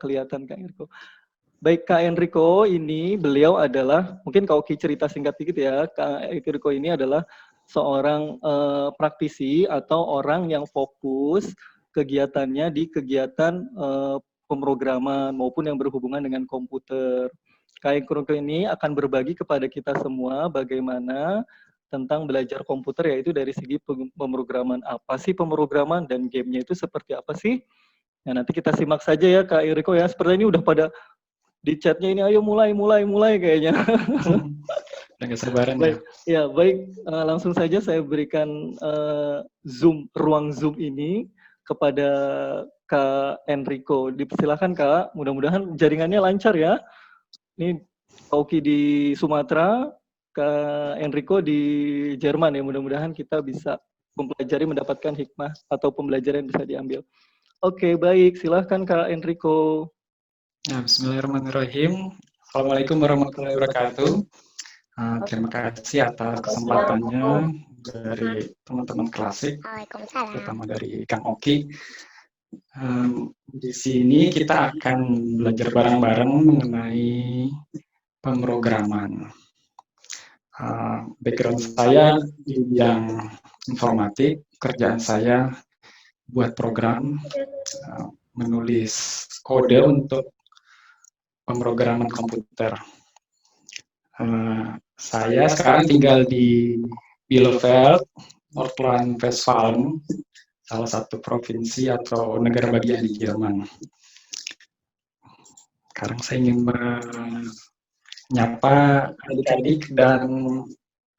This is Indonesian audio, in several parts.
kelihatan Kak Enrico. Baik, Kak Enrico ini beliau adalah, mungkin Kak Oki cerita singkat dikit ya, Kak Enrico ini adalah seorang praktisi atau orang yang fokus kegiatannya di kegiatan pemrograman maupun yang berhubungan dengan komputer. Kak Enrico ini akan berbagi kepada kita semua bagaimana tentang belajar komputer, yaitu dari segi pemrograman. Apa sih pemrograman dan gamenya itu seperti apa sih? Nah, nanti kita simak saja ya Kak Enrico ya. Sepertinya ini udah pada di chatnya ini, ayo mulai kayaknya. Dengan sabaran baik, ya baik, langsung saja saya berikan ruang Zoom ini kepada Kak Enrico. Dipersilakan Kak, mudah-mudahan jaringannya lancar ya. Ini Kak Oki di Sumatera, Kak Enrico di Jerman ya, mudah-mudahan kita bisa mempelajari, mendapatkan hikmah atau pembelajaran yang bisa diambil. Oke, baik, silahkan Kak Enrico. Ya, bismillahirrahmanirrahim. Assalamualaikum warahmatullahi wabarakatuh. Terima kasih atas kesempatannya dari teman-teman klasik, terutama dari Kang Oki. Di sini kita akan belajar bareng-bareng mengenai pemrograman. Background saya di bidang informatik, kerjaan saya buat program, menulis kode untuk pemrograman komputer. Saya sekarang tinggal di Bielefeld, Nordrhein-Westfalen, salah satu provinsi atau negara bagian di Jerman. Sekarang saya ingin menyapa adik-adik dan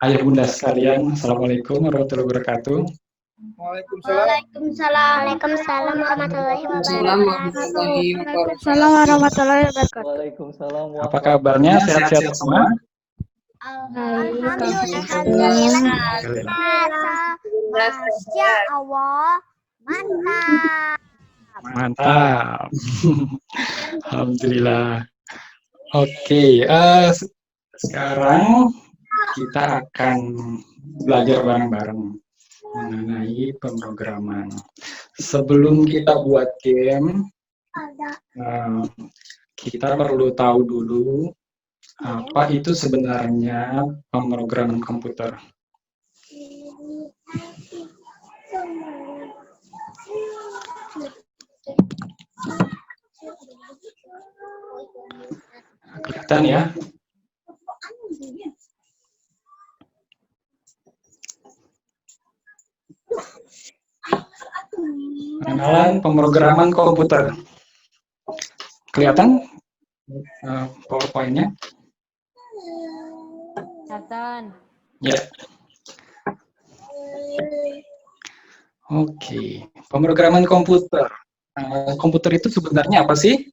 ayah bunda sekalian. Assalamualaikum warahmatullahi wabarakatuh. Waalaikumsalam warahmatullahi wabarakatuh. Waalaikumsalam warahmatullahi wabarakatuh. Waalaikumsalam. Apa kabarnya? Sehat-sehat semua? Alhamdulillah. Masya Allah. Mantap. Mantap. Alhamdulillah. Oke, sekarang kita akan belajar bareng-bareng mengenai pemrograman. Sebelum kita buat game, kita perlu tahu dulu apa itu sebenarnya pemrograman komputer. Kelihatan ya? Pengenalan pemrograman komputer. Kelihatan PowerPoint-nya? Kelihatan. Ya. Oke, pemrograman komputer. Komputer itu sebenarnya apa sih?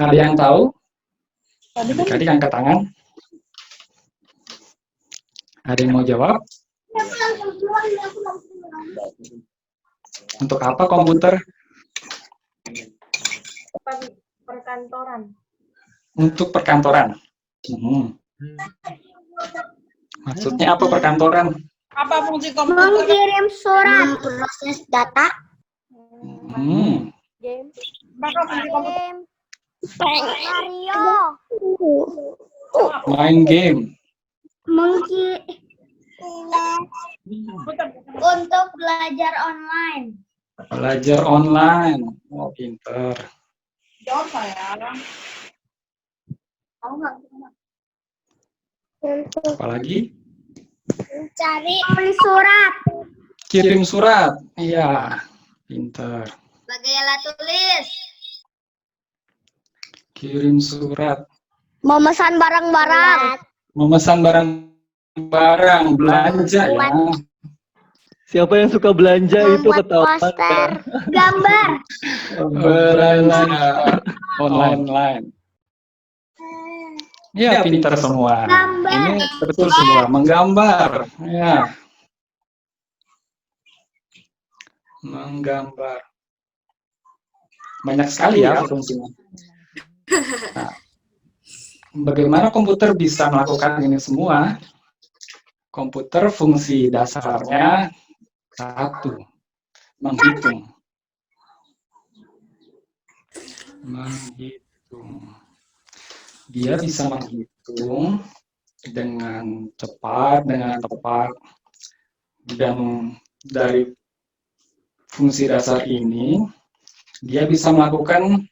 Ada yang tahu? Adik-adik angkat tangan. Ada yang mau jawab? Untuk apa komputer? Perkantoran. Untuk perkantoran. Maksudnya apa perkantoran? Apa fungsi komputer? Mengirim surat, proses data. Game. Apa fungsi komputer? Mario. Main game. Untuk belajar online. Belajar online. Oh, pinter. Jawab saya. Tahu nggak? Apalagi? Cari surat. Kirim surat. Iya, pinter. Sebagai alat tulis. Kirim surat. Memesan barang-barang. Memesan barang-barang, belanja ya. Siapa yang suka belanja itu Membuat ketahuan. poster. Gambar. Belanja online. Ya, pintar semua. Gambar. Ini betul semua. Menggambar. Ya. Menggambar. Banyak sekali ya fungsinya. Nah, bagaimana komputer bisa melakukan ini semua? Komputer fungsi dasarnya satu, menghitung. Menghitung. Dia bisa menghitung dengan cepat, dengan tepat, dan dari fungsi dasar ini, dia bisa melakukan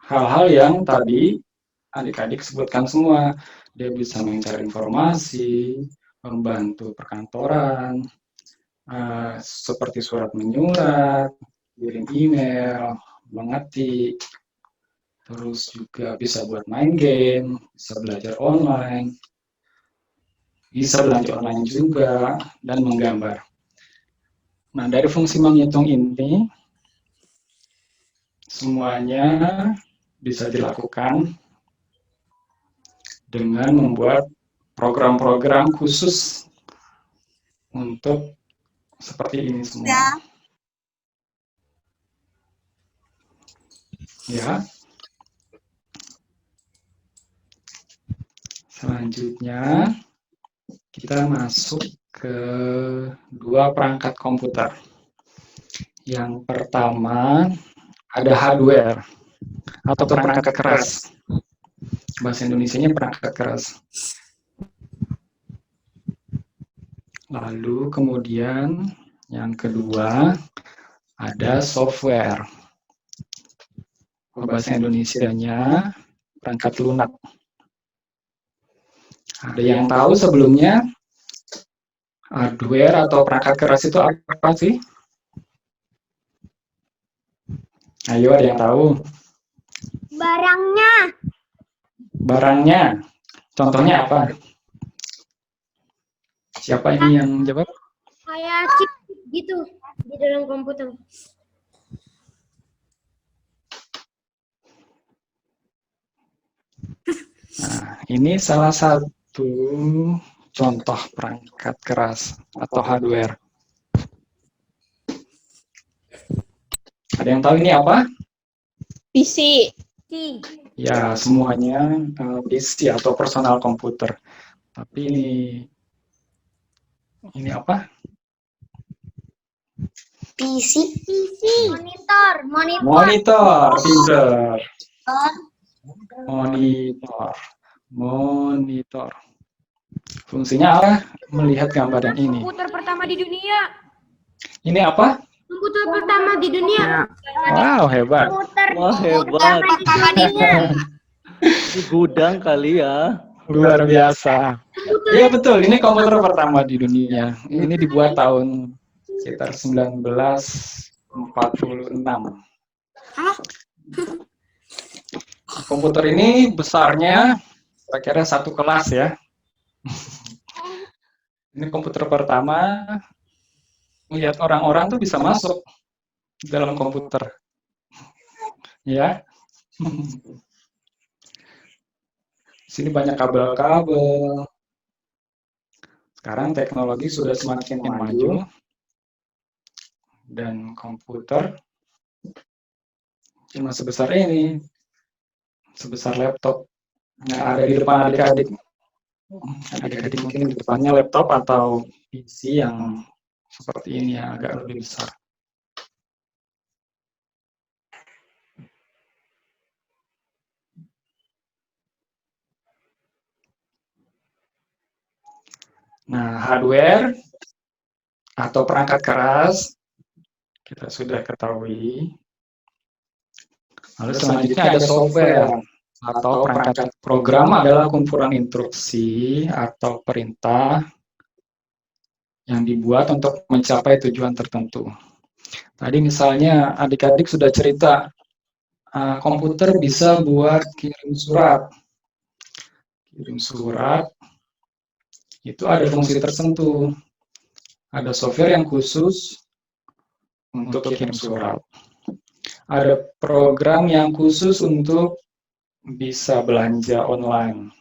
hal-hal yang tadi adik-adik sebutkan semua. Dia bisa mencari informasi, membantu perkantoran, seperti surat menyurat, kirim email, mengetik, terus juga bisa buat main game, bisa belajar online, bisa belanja online juga, dan menggambar. Nah, dari fungsi menghitung ini, semuanya bisa dilakukan dengan membuat program-program khusus untuk seperti ini semua. Ya. Selanjutnya, kita masuk ke dua perangkat komputer. Yang pertama, ada hardware atau perangkat keras. Bahasa Indonesianya perangkat keras. Lalu kemudian yang kedua, ada software. Bahasa Indonesianya perangkat lunak. Ada yang tahu sebelumnya hardware atau perangkat keras itu apa sih? Ayo, ada yang tahu? Barangnya. Barangnya. Contohnya apa? Siapa ini yang jawab? Kayak chip gitu di dalam komputer. Nah, ini salah satu contoh perangkat keras atau hardware. Ada yang tahu ini apa? PC. Ya, semuanya PC atau personal komputer. Tapi ini apa? PC. Monitor. Monitor, pinter. Monitor. Fungsinya apa? Melihat gambar yang ini. Komputer pertama di dunia. Ini apa? Komputer pertama di dunia. Wow, hebat. Wah, hebat. Di gudang kali ya. Luar biasa. Iya betul, ini komputer pertama di dunia. Ini dibuat tahun sekitar 1946. Komputer ini besarnya kira-kira satu kelas ya. Ini komputer pertama, melihat orang-orang tuh bisa masuk dalam komputer. Ya. Sini banyak kabel-kabel. Sekarang teknologi sudah semakin maju dan komputer cuma sebesar ini, sebesar laptop. Nah, ada di depan adik-adik. Adik-adik mungkin di depannya laptop atau PC yang seperti ini yang agak lebih besar. Nah, hardware atau perangkat keras kita sudah ketahui. Lalu selanjutnya ada software atau perangkat program adalah kumpulan instruksi atau perintah yang dibuat untuk mencapai tujuan tertentu. Tadi misalnya adik-adik sudah cerita komputer bisa buat kirim surat. Kirim surat itu ada fungsi tertentu. Ada software yang khusus untuk kirim surat. Ada program yang khusus untuk bisa belanja online.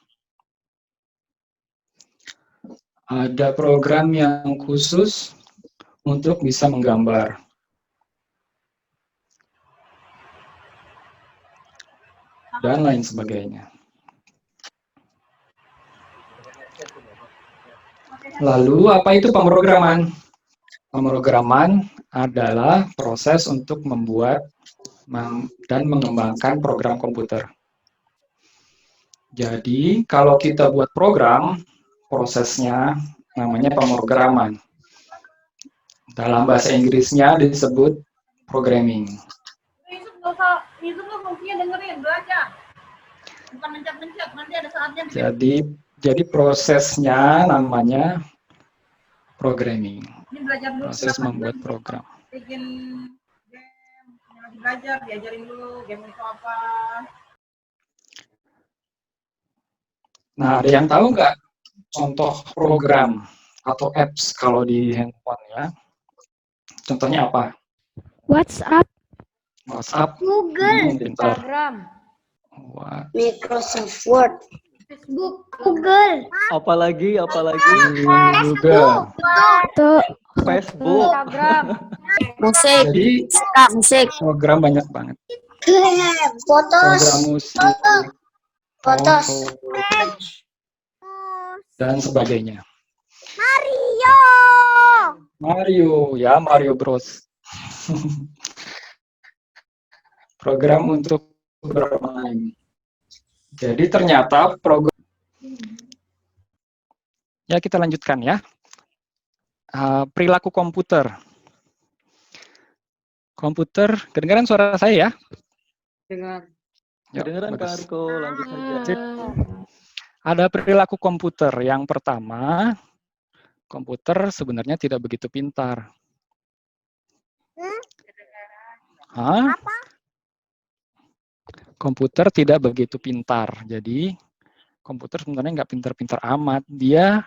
Ada program yang khusus untuk bisa menggambar. Dan lain sebagainya. Lalu apa itu pemrograman? Pemrograman adalah proses untuk membuat dan mengembangkan program komputer. Jadi, kalau kita buat program, prosesnya namanya pemrograman. Dalam bahasa Inggrisnya disebut programming. Yusuf nggak usah, Yusuf tuh fungsinya dengerin, belajar. Bukan mencet-mencet, nanti ada saatnya bikin. Jadi prosesnya namanya programming. Ini belajar dulu. Proses membuat program. Bikin game, lagi belajar, diajarin dulu game itu apa. Nah, ada yang tahu nggak contoh program atau apps kalau di handphone ya? Contohnya apa? WhatsApp, WhatsApp, Google, pintar. Instagram, Microsoft Word, Facebook, Google, Apalagi Google. Facebook. Instagram, musik, Jadi musik, program banyak banget. fotos, Program musik, fotos, foto, dan sebagainya. Mario, ya Mario Bros. Program untuk bermain. Jadi ternyata program. Ya, kita lanjutkan ya. Perilaku komputer. Komputer, kedengaran suara saya ya? dengar, Yuk, Kedengeran Kak bagus. Arko, lanjut saja. Ada perilaku komputer. Yang pertama, komputer sebenarnya tidak begitu pintar. Hah? Komputer tidak begitu pintar. Jadi, komputer sebenarnya nggak pintar-pintar amat. Dia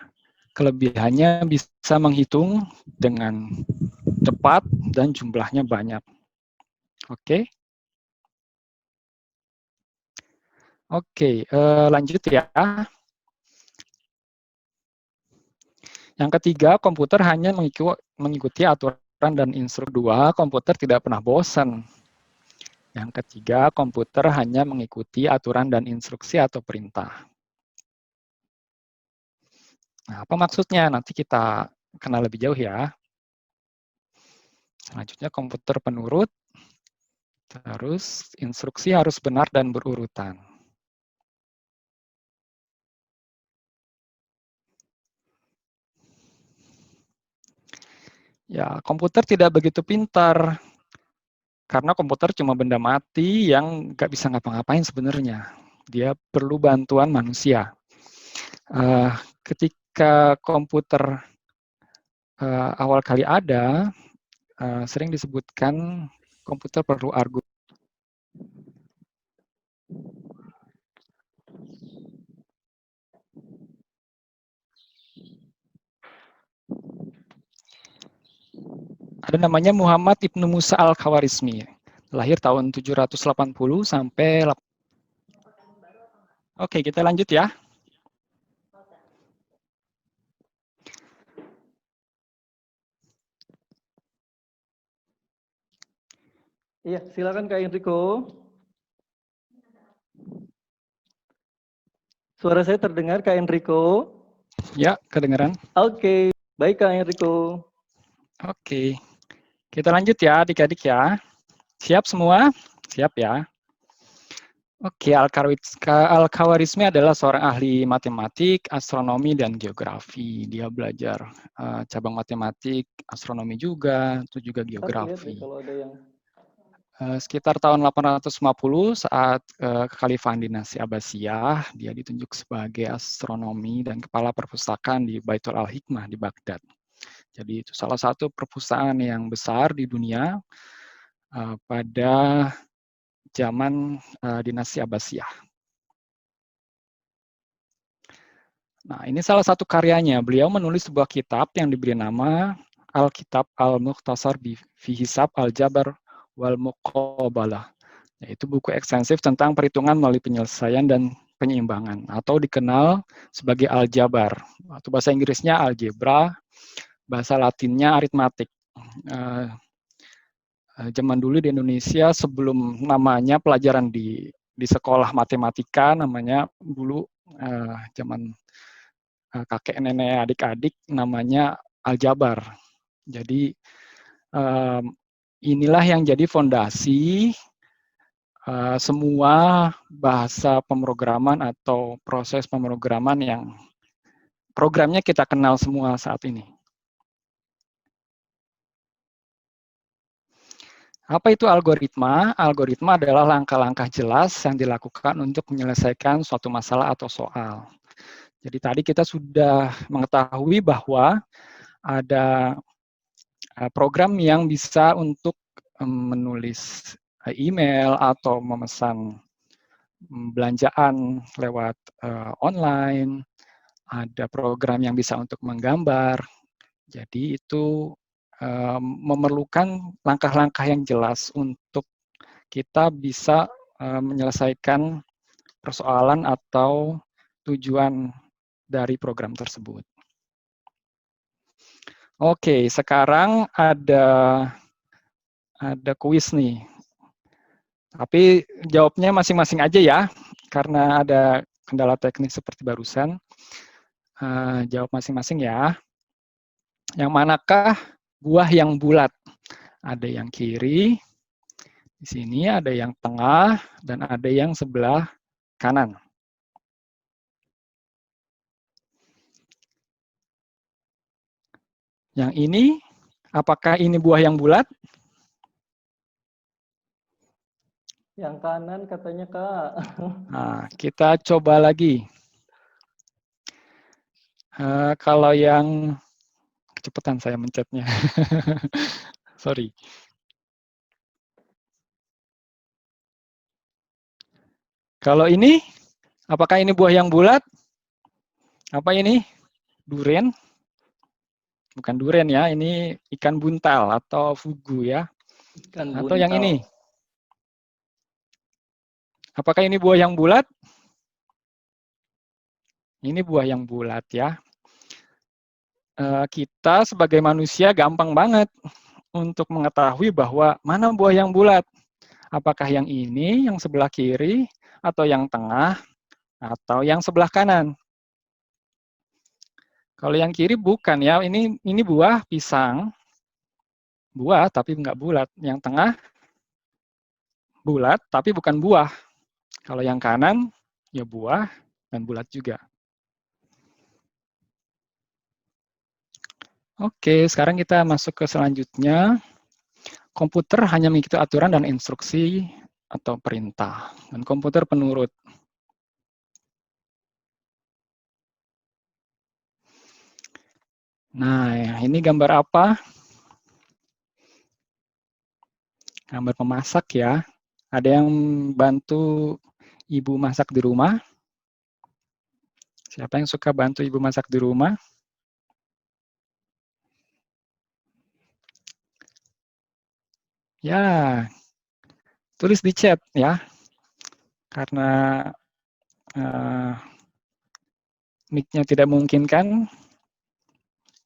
kelebihannya bisa menghitung dengan cepat dan jumlahnya banyak. Oke? Oke, lanjut ya. Yang ketiga, komputer hanya mengikuti aturan dan instruksi. Dua, komputer tidak pernah bosan. Yang ketiga, komputer hanya mengikuti aturan dan instruksi atau perintah. Nah, apa maksudnya? Nanti kita kenal lebih jauh ya. Selanjutnya, komputer penurut. Terus, instruksi harus benar dan berurutan. Ya, komputer tidak begitu pintar. Karena komputer cuma benda mati yang nggak bisa ngapa-ngapain sebenarnya. Dia perlu bantuan manusia. Ketika komputer awal kali ada, sering disebutkan komputer perlu argumen. Ada namanya Muhammad Ibnu Musa Al-Khawarizmi. Lahir tahun 780 sampai... Oke, kita lanjut ya. Iya, silakan Kak Enrico. Suara saya terdengar Kak Enrico? Ya, kedengaran. Oke, baik Kak Enrico. Oke, kita lanjut ya adik-adik ya. Siap semua? Siap ya. Oke, Al-Khawarizmi adalah seorang ahli matematik, astronomi, dan geografi. Dia belajar cabang matematik, astronomi juga, itu juga geografi. Kalau ada yang... Sekitar tahun 850 saat kekhalifahan dinasti Abbasiyah, dia ditunjuk sebagai astronomi dan kepala perpustakaan di Baitul Al-Hikmah di Baghdad. Jadi itu salah satu perpustakaan yang besar di dunia pada zaman dinasti Abbasiyah. Nah, ini salah satu karyanya. Beliau menulis sebuah kitab yang diberi nama Al-Kitab Al-Mukhtasar fi Hisab Al-Jabar wal Muqabalah, yaitu buku ekstensif tentang perhitungan melalui penyelesaian dan penyeimbangan, atau dikenal sebagai Aljabar, atau bahasa Inggrisnya algebra, bahasa Latinnya aritmatik. Zaman dulu di Indonesia, sebelum namanya pelajaran di sekolah matematika, namanya dulu zaman kakek nenek adik-adik namanya aljabar. Jadi inilah yang jadi fondasi semua bahasa pemrograman atau proses pemrograman yang programnya kita kenal semua saat ini. Apa itu algoritma? Algoritma adalah langkah-langkah jelas yang dilakukan untuk menyelesaikan suatu masalah atau soal. Jadi tadi kita sudah mengetahui bahwa ada program yang bisa untuk menulis email atau memesan belanjaan lewat online, ada program yang bisa untuk menggambar. Jadi itu memerlukan langkah-langkah yang jelas untuk kita bisa menyelesaikan persoalan atau tujuan dari program tersebut. Oke, sekarang ada kuis nih. Tapi jawabnya masing-masing aja ya, karena ada kendala teknis seperti barusan. Jawab masing-masing ya. Yang manakah buah yang bulat? Ada yang kiri, di sini ada yang tengah, dan ada yang sebelah kanan. Yang ini, apakah ini buah yang bulat? Yang kanan katanya, Kak. Nah, kita coba lagi. Kalau yang kecepatan saya mencetnya. Sorry. Kalau ini, apakah ini buah yang bulat? Apa ini? Durian? Bukan durian ya, ini ikan buntal atau fugu ya. Ikan Atau yang buntal. ini. Apakah ini buah yang bulat? Ini buah yang bulat ya. Kita sebagai manusia gampang banget untuk mengetahui bahwa mana buah yang bulat. Apakah yang ini, yang sebelah kiri, atau yang tengah, atau yang sebelah kanan. Kalau yang kiri bukan ya, ini buah pisang. Buah tapi nggak bulat. Yang tengah bulat tapi bukan buah. Kalau yang kanan ya buah dan bulat juga. Oke, sekarang kita masuk ke selanjutnya. Komputer hanya mengikuti aturan dan instruksi atau perintah. Dan komputer penurut. Nah, ini gambar apa? Gambar pemasak ya. Ada yang bantu ibu masak di rumah? Siapa yang suka bantu ibu masak di rumah? Ya, tulis di chat ya. Karena mic-nya tidak memungkinkan,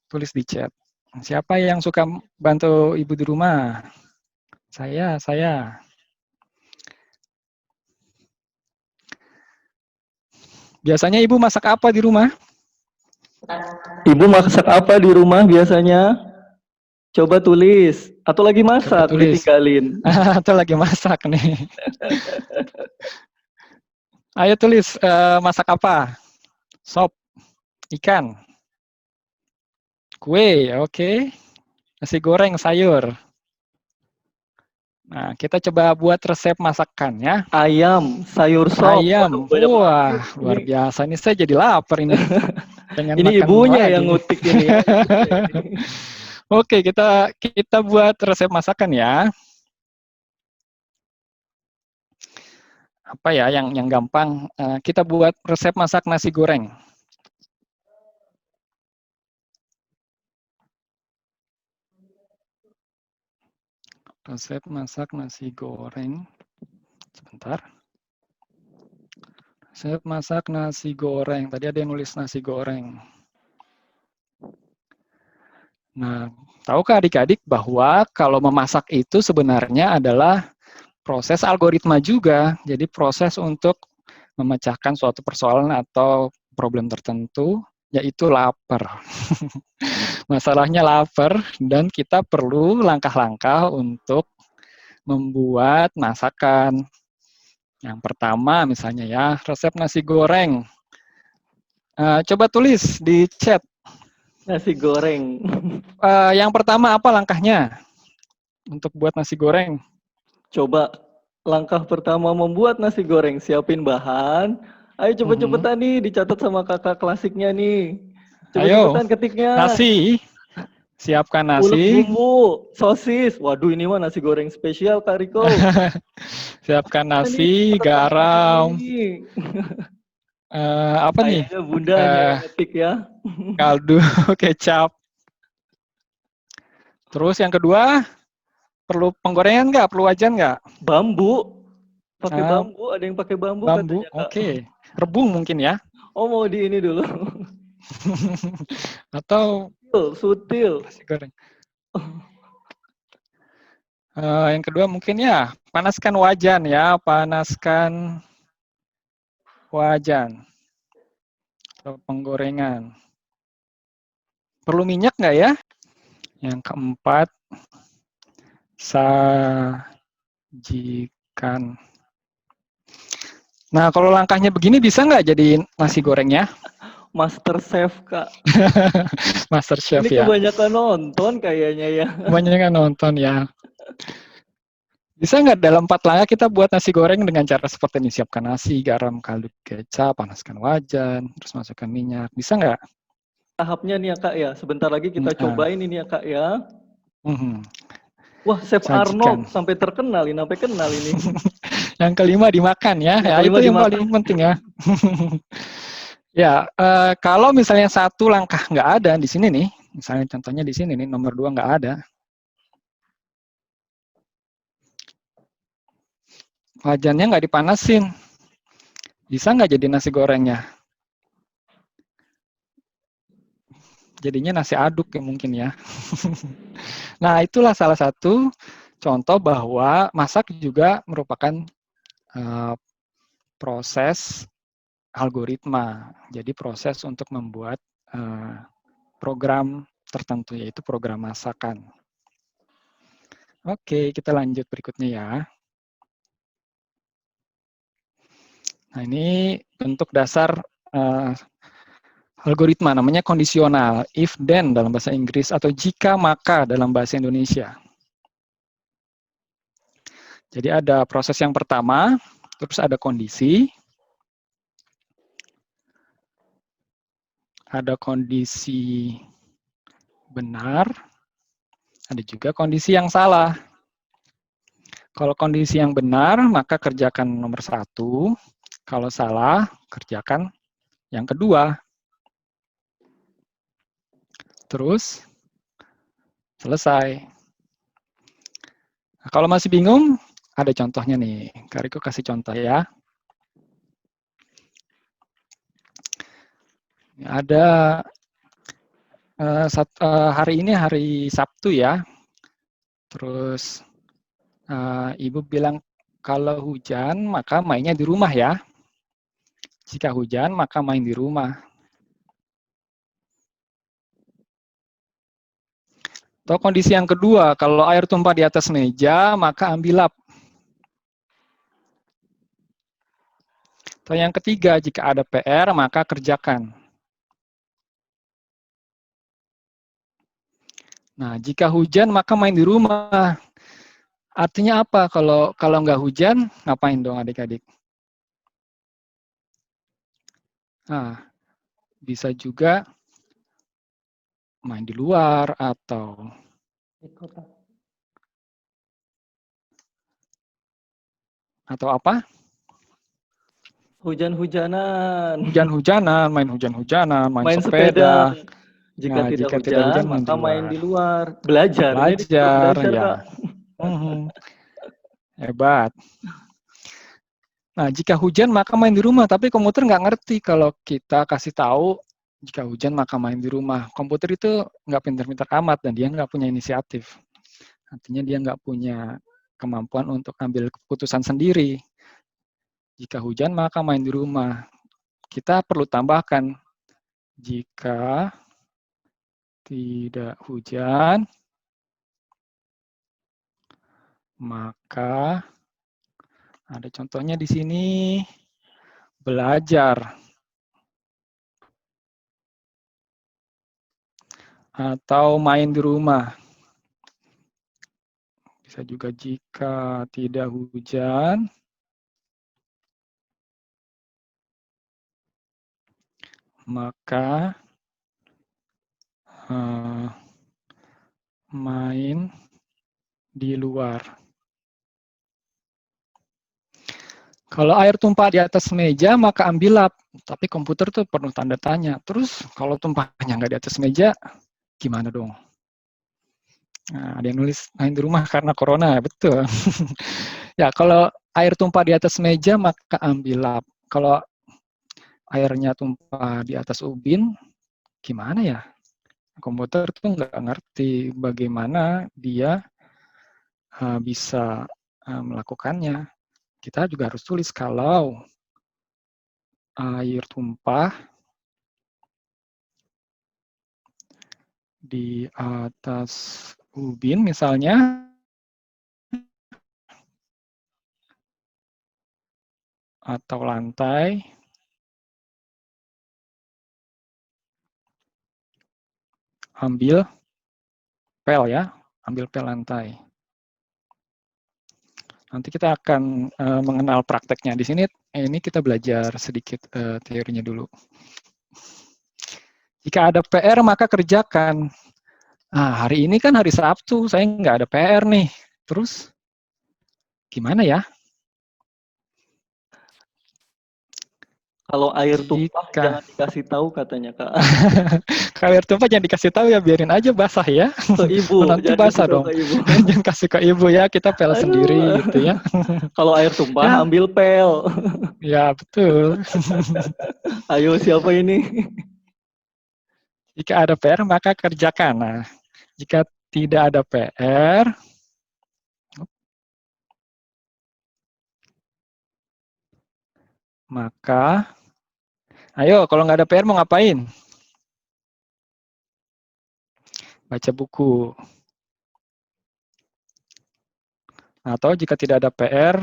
tulis di chat. Siapa yang suka bantu ibu di rumah? Saya. Biasanya ibu masak apa di rumah? Ibu masak apa di rumah biasanya? Coba tulis. Atau lagi masak, tulis. ditinggalin. Atau lagi masak nih. Ayo tulis, masak apa? Sop, ikan, kue, oke. Nasi goreng, sayur. Nah, kita coba buat resep masakan ya. Ayam, sayur sop. Ayam, Waduh, wah luar biasa. Ini saya jadi lapar ini. Pengen ini makan ibunya lagi yang nih. ngutik ini. Oke, kita buat resep masakan ya. Apa ya yang gampang? Kita buat resep masak nasi goreng. Resep masak nasi goreng. Sebentar. Resep masak nasi goreng. Tadi ada yang nulis nasi goreng. Nah, tahukah adik-adik bahwa kalau memasak itu sebenarnya adalah proses algoritma juga. Jadi proses untuk memecahkan suatu persoalan atau problem tertentu, yaitu lapar. Masalahnya lapar dan kita perlu langkah-langkah untuk membuat masakan. Yang pertama misalnya ya, resep nasi goreng. Coba tulis di chat. Nasi goreng. Yang pertama apa langkahnya untuk buat nasi goreng? Coba langkah pertama membuat nasi goreng, siapin bahan. Ayo cepet-cepetan nih, dicatat sama kakak klasiknya nih. Ayo, Cepet-cepetan ketiknya. nasi. Siapkan Ulek nasi. bumbu, sosis. Waduh, ini mah nasi goreng spesial Kak Riko. Siapkan Ini nasi, catat langkahnya garam. nih. Apa nih? Kayaknya bundanya yang ngetik ya. Kaldu, kecap. Terus yang kedua, perlu penggorengan nggak? Perlu wajan nggak? Bambu. Pakai Ah, bambu, ada yang pakai bambu bambu, katanya Kak. oke. Rebung mungkin ya? Oh, mau di ini dulu. Atau Sutil. nasi goreng. Yang kedua mungkin ya, panaskan wajan ya, panaskan wajan atau penggorengan. Perlu minyak nggak ya? Yang keempat, sajikan. Nah, kalau langkahnya begini bisa nggak jadi nasi gorengnya? Master Chef Kak. Master Chef Ini ya. kebanyakan nonton kayaknya ya. Banyak yang nonton ya. Bisa nggak dalam 4 langkah kita buat nasi goreng dengan cara seperti ini? Siapkan nasi, garam, kaldu, kecap, panaskan wajan, terus masukkan minyak. Bisa nggak? Tahapnya nih ya Kak ya. Sebentar lagi kita cobain ini ya Kak ya. Wah, Chef Sajikan. Arnold sampai terkenal ini, sampai kenal ini. Yang kelima dimakan ya. Yang Ya kelima itu yang dimakan. paling penting ya. Ya, kalau misalnya satu langkah nggak ada di sini nih, misalnya contohnya di sini nih, nomor 2 nggak ada. Wajannya nggak dipanasin. Bisa nggak jadi nasi gorengnya? Jadinya nasi aduk ya mungkin ya. Nah, itulah salah satu contoh bahwa masak juga merupakan proses algoritma. Jadi proses untuk membuat program tertentu, yaitu program masakan. Oke, kita lanjut berikutnya ya. Nah, ini bentuk dasar algoritma, namanya kondisional, if then dalam bahasa Inggris, atau jika maka dalam bahasa Indonesia. Jadi ada proses yang pertama, terus ada kondisi benar, ada juga kondisi yang salah. Kalau kondisi yang benar, maka kerjakan nomor 1. Kalau salah, kerjakan yang kedua. Terus, selesai. Nah, kalau masih bingung, ada contohnya nih. Kak Riko kasih contoh ya. Ada hari ini hari Sabtu ya. Terus Ibu bilang kalau hujan maka mainnya di rumah ya. Jika hujan maka main di rumah. Atau kondisi yang kedua, kalau air tumpah di atas meja maka ambil lap. Atau yang ketiga, jika ada PR maka kerjakan. Nah, jika hujan maka main di rumah. Artinya apa? Kalau nggak hujan, ngapain dong adik-adik? Nah, bisa juga main di luar atau apa? Hujan-hujanan. Hujan-hujanan, main sepeda. sepeda. Jika Nah, tidak jika tidak hujan, hujan maka main di luar. Belajar. Ini disuruh Belajar, belajar, ya. Kak. Hebat. Nah, jika hujan maka main di rumah, tapi komputer nggak ngerti kalau kita kasih tahu jika hujan maka main di rumah. Komputer itu nggak pintar-pintar amat dan dia nggak punya inisiatif. Artinya dia nggak punya kemampuan untuk ambil keputusan sendiri. Jika hujan maka main di rumah. Kita perlu tambahkan jika tidak hujan maka Ada contohnya di sini, belajar. Atau main di rumah. Bisa juga jika tidak hujan, maka main di luar. Kalau air tumpah di atas meja, maka ambil lap. Tapi komputer tuh penuh tanda tanya. Terus kalau tumpahnya nggak di atas meja, gimana dong? Nah, ada yang nulis main di rumah karena corona, betul. Ya, kalau air tumpah di atas meja, maka ambil lap. Kalau airnya tumpah di atas ubin, gimana ya? Komputer tuh nggak ngerti bagaimana dia bisa melakukannya. Kita juga harus tulis kalau air tumpah di atas ubin misalnya, atau lantai, ambil pel ya, ambil pel lantai. Nanti kita akan mengenal prakteknya. Di sini ini kita belajar sedikit teorinya dulu. Jika ada PR maka kerjakan. Nah, hari ini kan hari Sabtu, saya nggak ada PR nih. Terus gimana ya? Kalau air tumpah jangan dikasih tahu katanya Kak. Kalau air tumpah jangan dikasih tahu ya, biarin aja basah ya. Ke ibu, Nanti jangan basah dikasih dong. ke ibu. Jangan kasih ke ibu ya, kita pel Aduh. sendiri gitu ya. Kalau air tumpah Ya. ambil pel. Ya, betul. Ayo siapa ini? Jika ada PR maka kerjakan. Nah, jika tidak ada PR, maka ayo, kalau nggak ada PR mau ngapain? Baca buku. Atau jika tidak ada PR,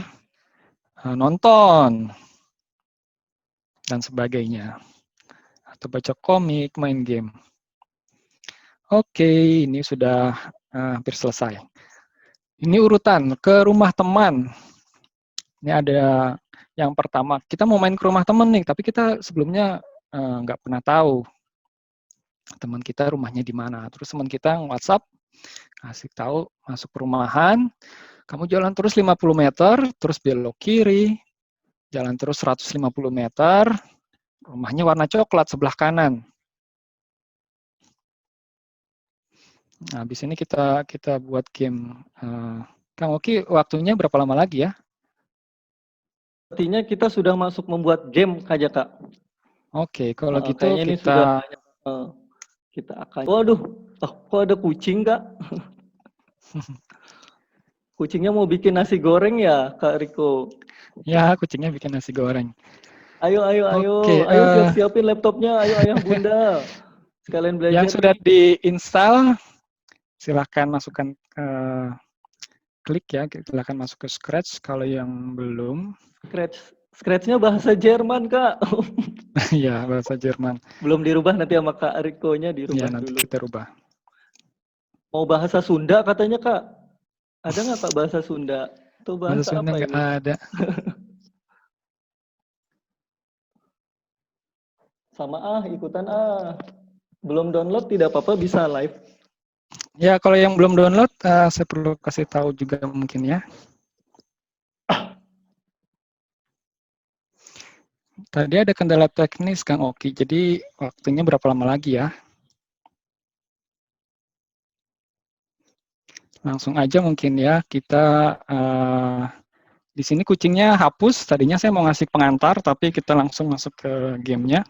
nonton. Dan sebagainya. Atau baca komik, main game. Oke, ini sudah hampir selesai. Ini urutan ke rumah teman. Ini ada yang pertama. Kita mau main ke rumah teman nih, tapi kita sebelumnya nggak pernah tahu teman kita rumahnya di mana. Terus teman kita WhatsApp, kasih tahu masuk perumahan, kamu jalan terus 50 meter, terus belok kiri, jalan terus 150 meter, rumahnya warna coklat sebelah kanan. Nah, habis ini kita buat game. Kang Oki, waktunya berapa lama lagi ya? Artinya kita sudah masuk membuat game aja Kak. Oke, kalau gitu Kayaknya ini sudah kita akan. Waduh, kok ada kucing Kak? Kucingnya mau bikin nasi goreng ya Kak Riko? Ya, kucingnya bikin nasi goreng. Ayo, Oke, ayo siap-siapin laptopnya, ayo ayah bunda. Sekalian belajar. Yang sudah diinstal, silahkan masukkan klik ya, silahkan masuk ke Scratch. Kalau yang belum, Scratch-nya bahasa Jerman Kak. ya bahasa Jerman. Belum dirubah nanti sama Kak Riko-nya dirubah Ya, nanti dulu. kita rubah. Mau bahasa Sunda katanya Kak. Ada nggak Kak bahasa Sunda? Atau bahasa Sunda apa nggak ini? ada. Sama ikutan Belum download tidak apa-apa, bisa live. Ya, kalau yang belum download, saya perlu kasih tahu juga mungkin ya. Tadi ada kendala teknis, Kang Oki. Jadi, waktunya berapa lama lagi ya? Langsung aja mungkin ya, kita di sini kucingnya hapus. Tadinya saya mau ngasih pengantar, tapi kita langsung masuk ke gamenya.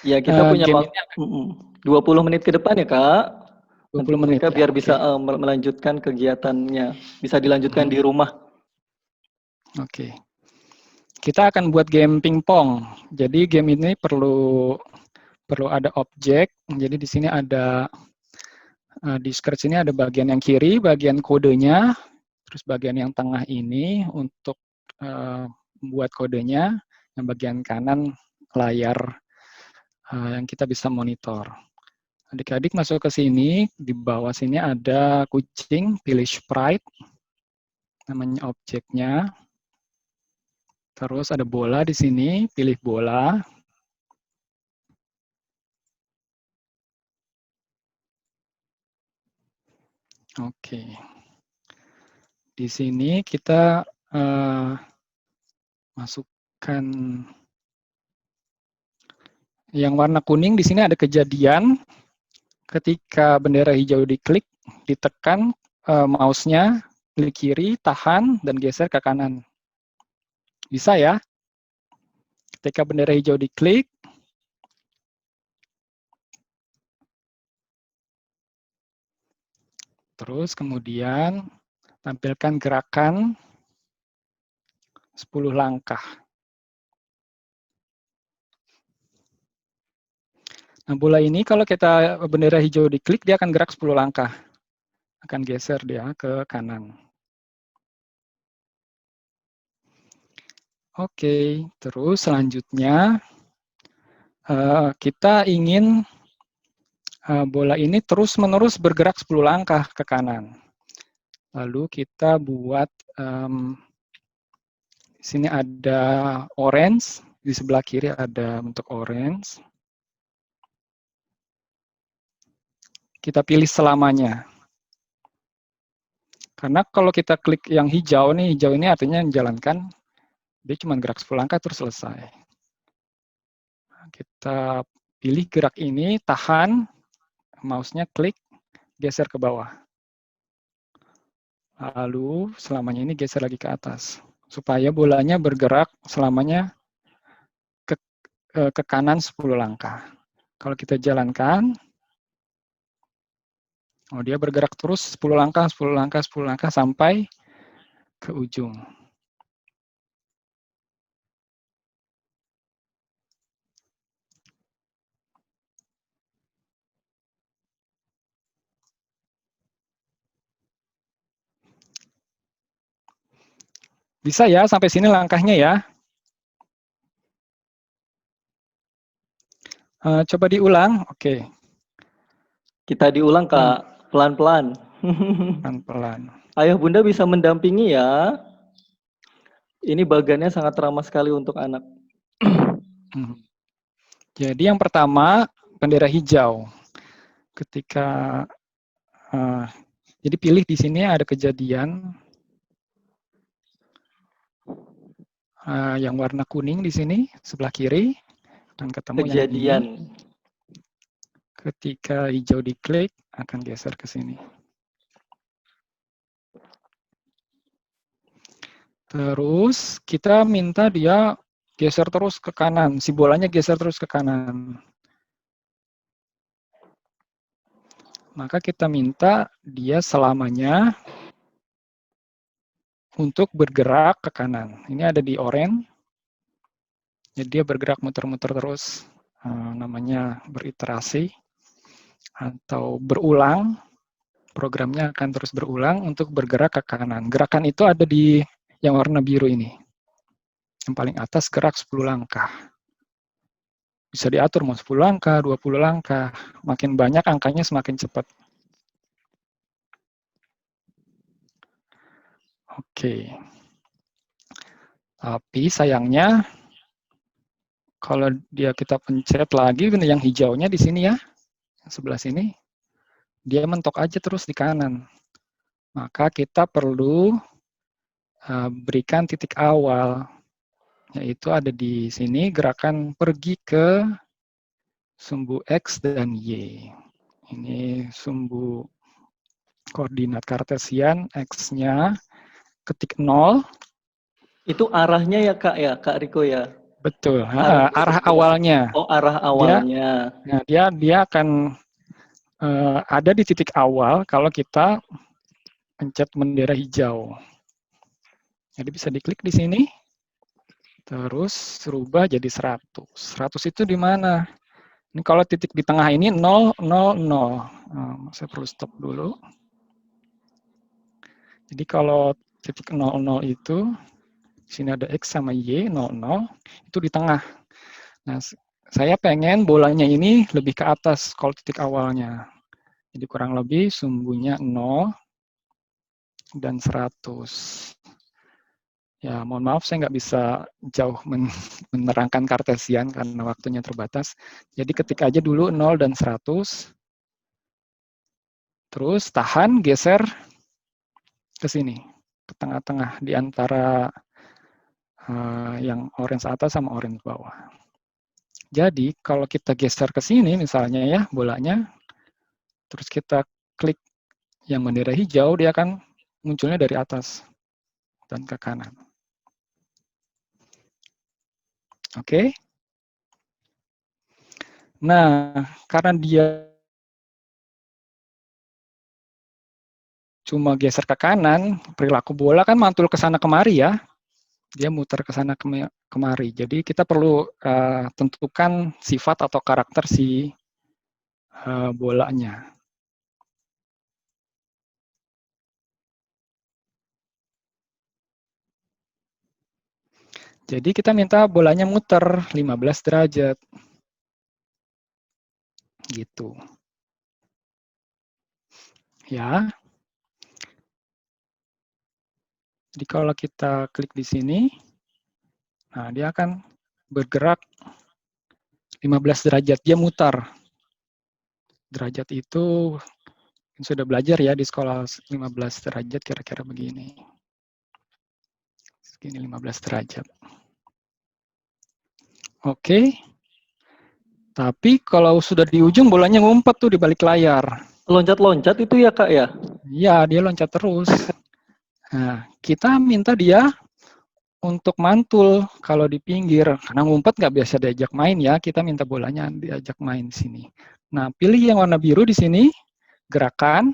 Ya, kita punya waktu 20 menit ke depan ya, Kak. 20 menit mereka ya, biar bisa melanjutkan kegiatannya. Bisa dilanjutkan di rumah. Oke. Kita akan buat game pingpong. Jadi game ini perlu ada objek. Jadi di sini ada di Scratch ini ada bagian yang kiri, bagian kodenya. Terus bagian yang tengah ini untuk membuat kodenya, yang bagian kanan layar yang kita bisa monitor. Adik-adik masuk ke sini, di bawah sini ada kucing, pilih sprite, namanya objeknya. Terus ada bola di sini, pilih bola. Oke. Di sini kita masukkan yang warna kuning. Di sini ada kejadian ketika bendera hijau diklik, ditekan mouse-nya, klik kiri, tahan, dan geser ke kanan. Bisa ya? Ketika bendera hijau diklik, terus kemudian tampilkan gerakan 10 langkah. Nah, bola ini kalau kita bendera hijau diklik, dia akan gerak 10 langkah. Akan geser dia ke kanan. Oke, terus selanjutnya kita ingin bola ini terus-menerus bergerak 10 langkah ke kanan. Lalu kita buat, di sini ada orange, di sebelah kiri ada bentuk orange. Kita pilih selamanya. Karena kalau kita klik yang hijau nih, hijau ini artinya menjalankan, dia cuma gerak 10 langkah terus selesai. Kita pilih gerak ini, tahan, mouse-nya klik, geser ke bawah. Lalu selamanya ini geser lagi ke atas. Supaya bolanya bergerak selamanya ke kanan 10 langkah. Kalau kita jalankan, dia bergerak terus 10 langkah, 10 langkah, 10 langkah sampai ke ujung. Bisa ya, sampai sini langkahnya ya. Coba diulang, oke. Kita diulang, Kak, pelan-pelan. Pelan-pelan. Ayah Bunda bisa mendampingi ya. Ini bagannya sangat ramah sekali untuk anak. Jadi yang pertama, bendera hijau. Ketika, jadi pilih di sini ada kejadian yang warna kuning di sini, sebelah kiri, dan ketemu Kejadian. yang ini. Ketika hijau diklik, akan geser ke sini. Terus kita minta dia geser terus ke kanan, si bolanya geser terus ke kanan. Maka kita minta dia selamanya untuk bergerak ke kanan. Ini ada di orange. Jadi dia bergerak muter-muter terus, namanya beriterasi atau berulang. Programnya akan terus berulang untuk bergerak ke kanan. Gerakan itu ada di yang warna biru ini. Yang paling atas gerak 10 langkah. Bisa diatur mau 10 langkah, 20 langkah. Makin banyak angkanya semakin cepat. Oke. Tapi sayangnya kalau kita pencet lagi yang hijaunya di sini ya, sebelah sini, dia mentok aja terus di kanan. Maka kita perlu berikan titik awal, yaitu ada di sini gerakan pergi ke sumbu X dan Y. Ini sumbu koordinat kartesian, X-nya ketik 0. Itu arahnya ya, Kak Riko ya? Betul, arah awalnya. Oh, arah awalnya. Dia akan ada di titik awal kalau kita pencet bendera hijau. Jadi bisa diklik di sini, terus rubah jadi 100. 100 itu di mana? Ini kalau titik di tengah ini 0, 0, 0. Saya perlu stop dulu. Jadi kalau titik 00 itu, di sini ada X sama Y, 00, itu di tengah. Nah, saya pengen bolanya ini lebih ke atas kalau titik awalnya. Jadi kurang lebih sumbunya 0 dan 100. Ya, mohon maaf saya nggak bisa jauh menerangkan kartesian karena waktunya terbatas. Jadi ketik aja dulu 0 dan 100. Terus tahan, geser ke sini, ke tengah-tengah, di antara yang orange atas sama orange bawah. Jadi kalau kita geser ke sini misalnya ya bolanya, terus kita klik yang bendera hijau, dia akan munculnya dari atas dan ke kanan. Oke. Nah, karena dia cuma geser ke kanan, perilaku bola kan mantul ke sana kemari ya. Dia muter ke sana kemari. Jadi kita perlu tentukan sifat atau karakter si bolanya. Jadi kita minta bolanya muter 15 derajat. Gitu. Ya. Jadi kalau kita klik di sini, nah dia akan bergerak 15 derajat, dia mutar. Derajat itu sudah belajar ya di sekolah 15 derajat kira-kira begini. Segini 15 derajat. Oke. Tapi kalau sudah di ujung bolanya ngumpet tuh di balik layar. Loncat-loncat itu ya Kak ya? Iya, dia loncat terus. Nah, kita minta dia untuk mantul kalau di pinggir. Karena ngumpet nggak biasa diajak main ya, kita minta bolanya diajak main di sini. Nah, pilih yang warna biru di sini, gerakan.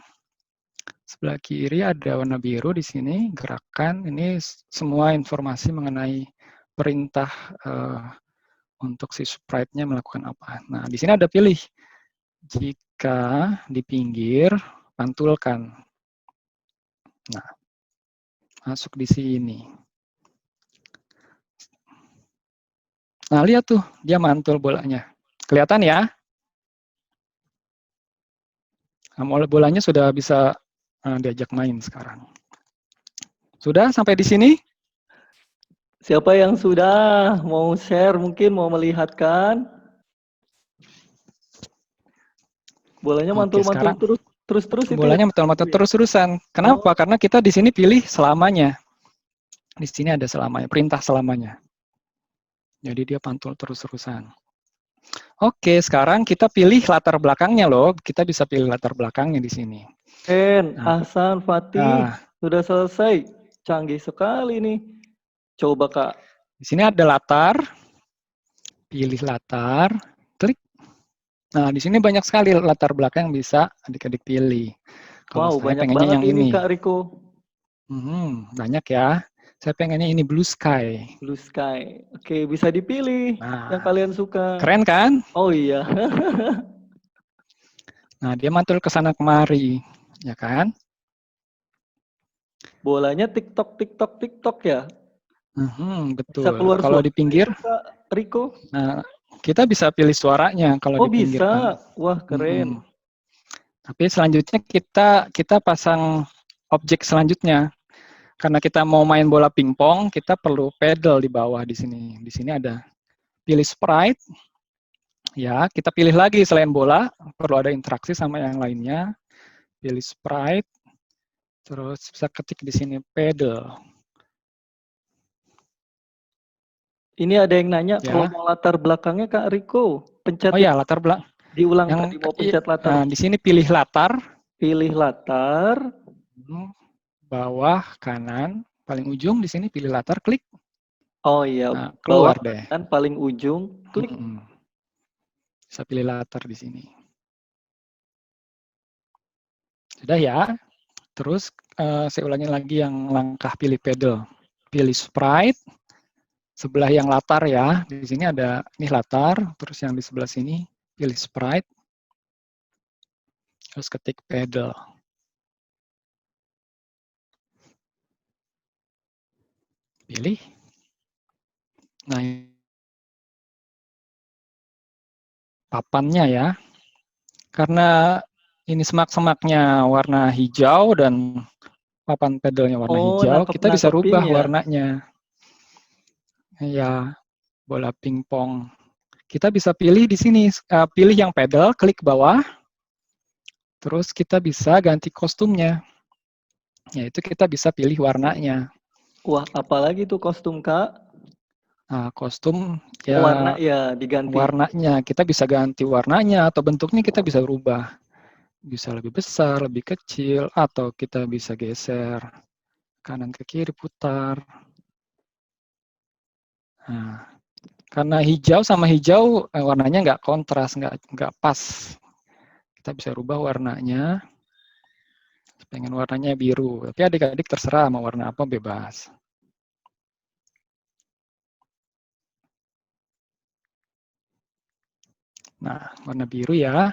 Sebelah kiri ada warna biru di sini, gerakan. Ini semua informasi mengenai perintah untuk si sprite-nya melakukan apa. Nah, di sini ada pilih. Jika di pinggir, pantulkan. Nah, masuk di sini. Nah, lihat tuh, dia mantul bolanya. Kelihatan ya? Nah, bolanya sudah bisa diajak main sekarang. Sudah sampai di sini? Siapa yang sudah mau share, mungkin mau melihatkan? Bolanya mantul-mantul terus itu bolanya ya? mantul-mantul terus-terusan. Kenapa? Karena kita di sini pilih selamanya. Di sini ada selamanya, perintah selamanya. Jadi dia pantul terus-terusan. Oke, sekarang kita pilih latar belakangnya loh. Kita bisa pilih latar belakangnya di sini. Ahsan, Fatih, sudah selesai. Canggih sekali nih. Coba Kak. Di sini ada latar. Pilih latar, klik. Nah, di sini banyak sekali latar belakang yang bisa adik-adik pilih. Kalau saya Banyak pengennya banget yang ini. Kak Riko. Banyak ya. Saya pengennya ini blue sky. Blue sky. Oke, bisa dipilih yang kalian suka. Keren kan? Oh iya. Nah, dia mantul ke sana kemari, ya kan? Bolanya TikTok ya? Betul. Bisa keluar kalau di pinggir, Kak Riko? nah, kita bisa pilih suaranya kalau di pinggir. Bisa. Wah, keren. Tapi selanjutnya kita pasang objek selanjutnya. Karena kita mau main bola pingpong, kita perlu pedal di bawah di sini. Di sini ada pilih sprite. Ya, kita pilih lagi selain bola, perlu ada interaksi sama yang lainnya. Pilih sprite. Terus bisa ketik di sini pedal. Ini ada yang nanya, kalau mau latar belakangnya Kak Riko, pencet. Oh ya, latar belakang. Diulang tadi mau pencet latar. Nah, di sini pilih latar. Pilih latar. Bawah kanan, paling ujung di sini pilih latar, klik. Oh iya, nah, keluar bawah deh. Kanan paling ujung, klik. Bisa pilih latar di sini. Sudah ya. Terus saya ulangi lagi yang langkah pilih pedal. Pilih sprite. Sebelah yang latar ya. Di sini ada ini latar, terus yang di sebelah sini pilih sprite. Terus ketik pedal. pilih. Nah, papannya ya. Karena ini semak-semaknya warna hijau dan papan pedalnya warna Oh, hijau, kita bisa nangkepin rubah ya. warnanya. Ya, bola pingpong. Kita bisa pilih di sini, pilih yang pedal, klik bawah, terus kita bisa ganti kostumnya. Yaitu kita bisa pilih warnanya. Wah, apalagi tuh kostum, Kak? Nah, kostum Oh, warna ya ya diganti. warnanya, kita bisa ganti warnanya atau bentuknya kita bisa rubah. Bisa lebih besar, lebih kecil, atau kita bisa geser kanan ke kiri, putar. Nah, karena hijau sama hijau warnanya nggak kontras, nggak pas. Kita bisa rubah warnanya. Pengen warnanya biru, tapi adik-adik terserah mau warna apa bebas. Nah, warna biru ya.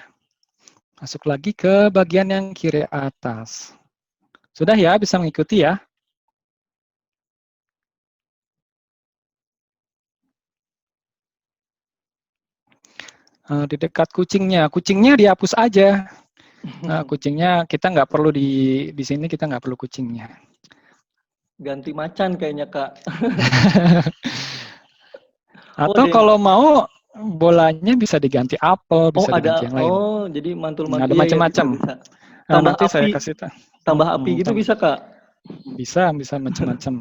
Masuk lagi ke bagian yang kiri atas. Sudah ya, bisa mengikuti ya? Di dekat kucingnya dihapus aja. Nah, kucingnya kita nggak perlu di sini kita nggak perlu kucingnya. Ganti macan kayaknya, Kak. Atau kalau mau bolanya bisa diganti apel, Oh, bisa diganti yang lain. jadi mantul Ada iya ya bisa macam-macam. bisa. Nah, Tambah nanti saya api, kasih tahu. tambah api gitu bisa, Kak. Bisa macam-macam.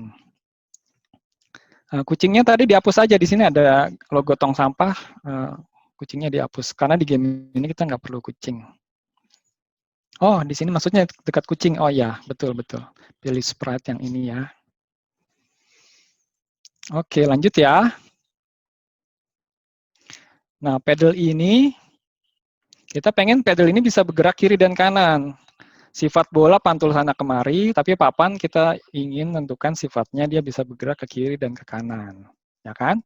Kucingnya tadi dihapus aja. Di sini ada logo tong sampah. Kucingnya dihapus karena di game ini kita nggak perlu kucing. Oh, di sini maksudnya dekat kucing. Oh ya, betul. Pilih sprite yang ini ya. Oke, lanjut ya. Nah, pedal ini, kita pengen pedal ini bisa bergerak kiri dan kanan. Sifat bola pantul sana kemari, tapi papan kita ingin tentukan sifatnya dia bisa bergerak ke kiri dan ke kanan. Ya kan?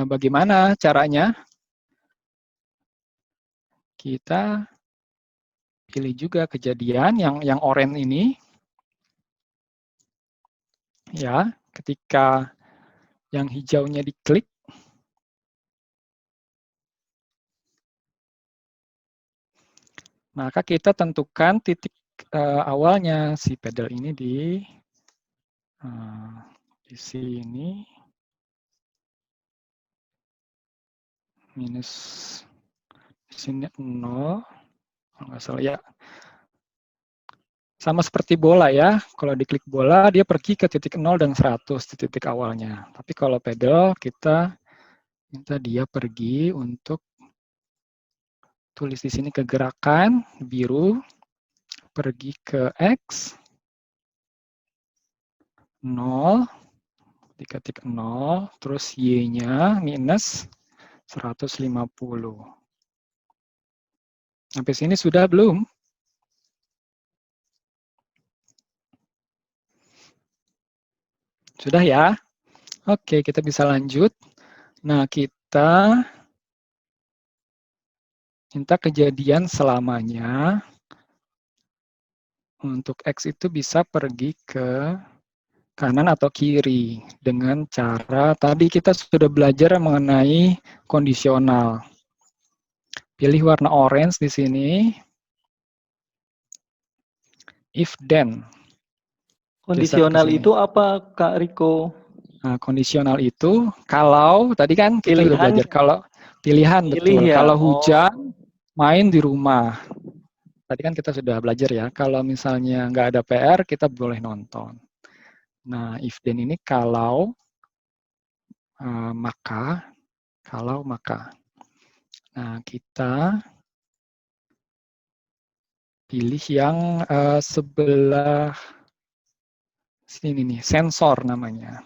Bagaimana caranya? Kita pilih juga kejadian yang oranye ini. Ya, ketika yang hijaunya diklik, maka kita tentukan titik awalnya si pedal ini di sini minus di sini 0, kalau nggak salah ya. Sama seperti bola ya, kalau diklik bola dia pergi ke titik 0 dan 100 di titik awalnya. Tapi kalau pedal kita minta dia pergi untuk tulis di sini kegerakan biru, pergi ke X 0, titik 0, terus Y-nya minus 150. Sampai sini sudah belum? Sudah ya? Oke, kita bisa lanjut. Nah, kita minta kejadian selamanya. Untuk X itu bisa pergi ke kanan atau kiri dengan cara tadi kita sudah belajar mengenai kondisional. Pilih warna orange di sini. If then. Kondisional itu apa, Kak Riko? Nah, kondisional itu kalau tadi kan kita sudah Pilihan, belajar kalau pilihan betul. ya. Kalau hujan main di rumah. Tadi kan kita sudah belajar ya. Kalau misalnya nggak ada PR kita boleh nonton. Nah, if then ini kalau maka. Nah, kita pilih yang sebelah sini nih, sensor namanya.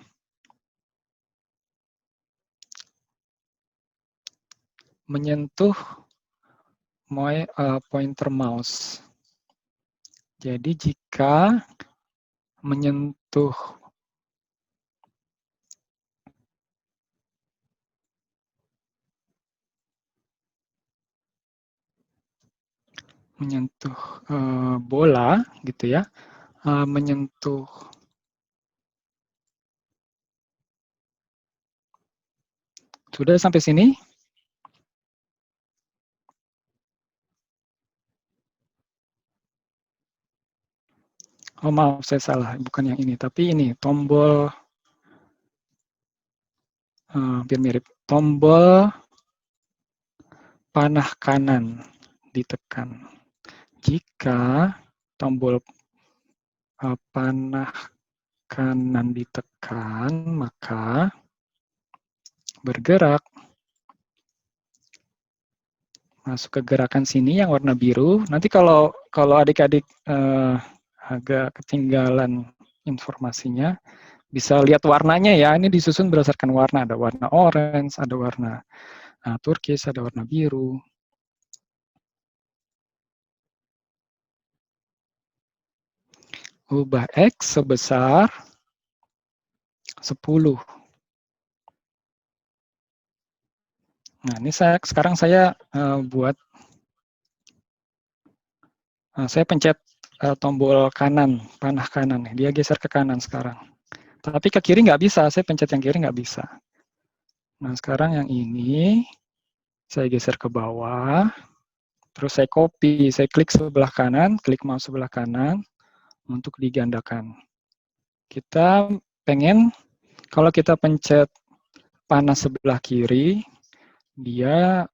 Menyentuh pointer mouse. Jadi jika menyentuh bola gitu ya, menyentuh Sudah sampai sini? Oh maaf, saya salah. Bukan yang ini, tapi ini tombol, hampir mirip. Tombol panah kanan ditekan. Jika tombol panah kanan ditekan, maka bergerak masuk ke gerakan sini yang warna biru. Nanti kalau adik-adik agak ketinggalan informasinya, bisa lihat warnanya ya. Ini disusun berdasarkan warna. Ada warna orange, ada warna turkis, ada warna biru. Ubah X sebesar 10. Nah, ini sekarang saya buat, saya pencet tombol kanan, panah kanan. Dia geser ke kanan sekarang. Tapi ke kiri nggak bisa, saya pencet yang kiri nggak bisa. Nah, sekarang yang ini, saya geser ke bawah, terus saya copy, saya klik sebelah kanan, klik mouse sebelah kanan, untuk digandakan. Kita pengen, kalau kita pencet panah sebelah kiri, dia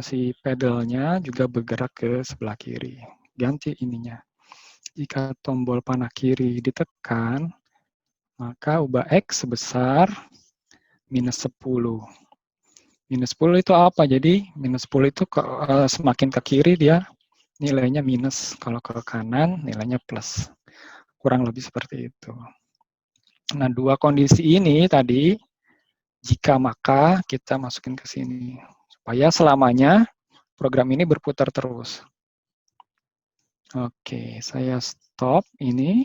si pedalnya juga bergerak ke sebelah kiri. Ganti ininya. Jika tombol panah kiri ditekan, maka ubah X sebesar minus 10. Minus 10 itu apa? Jadi minus 10 itu semakin ke kiri dia nilainya minus, kalau ke kanan nilainya plus. Kurang lebih seperti itu. Nah, dua kondisi ini tadi, jika maka kita masukin ke sini. Supaya selamanya program ini berputar terus. Oke, saya stop ini.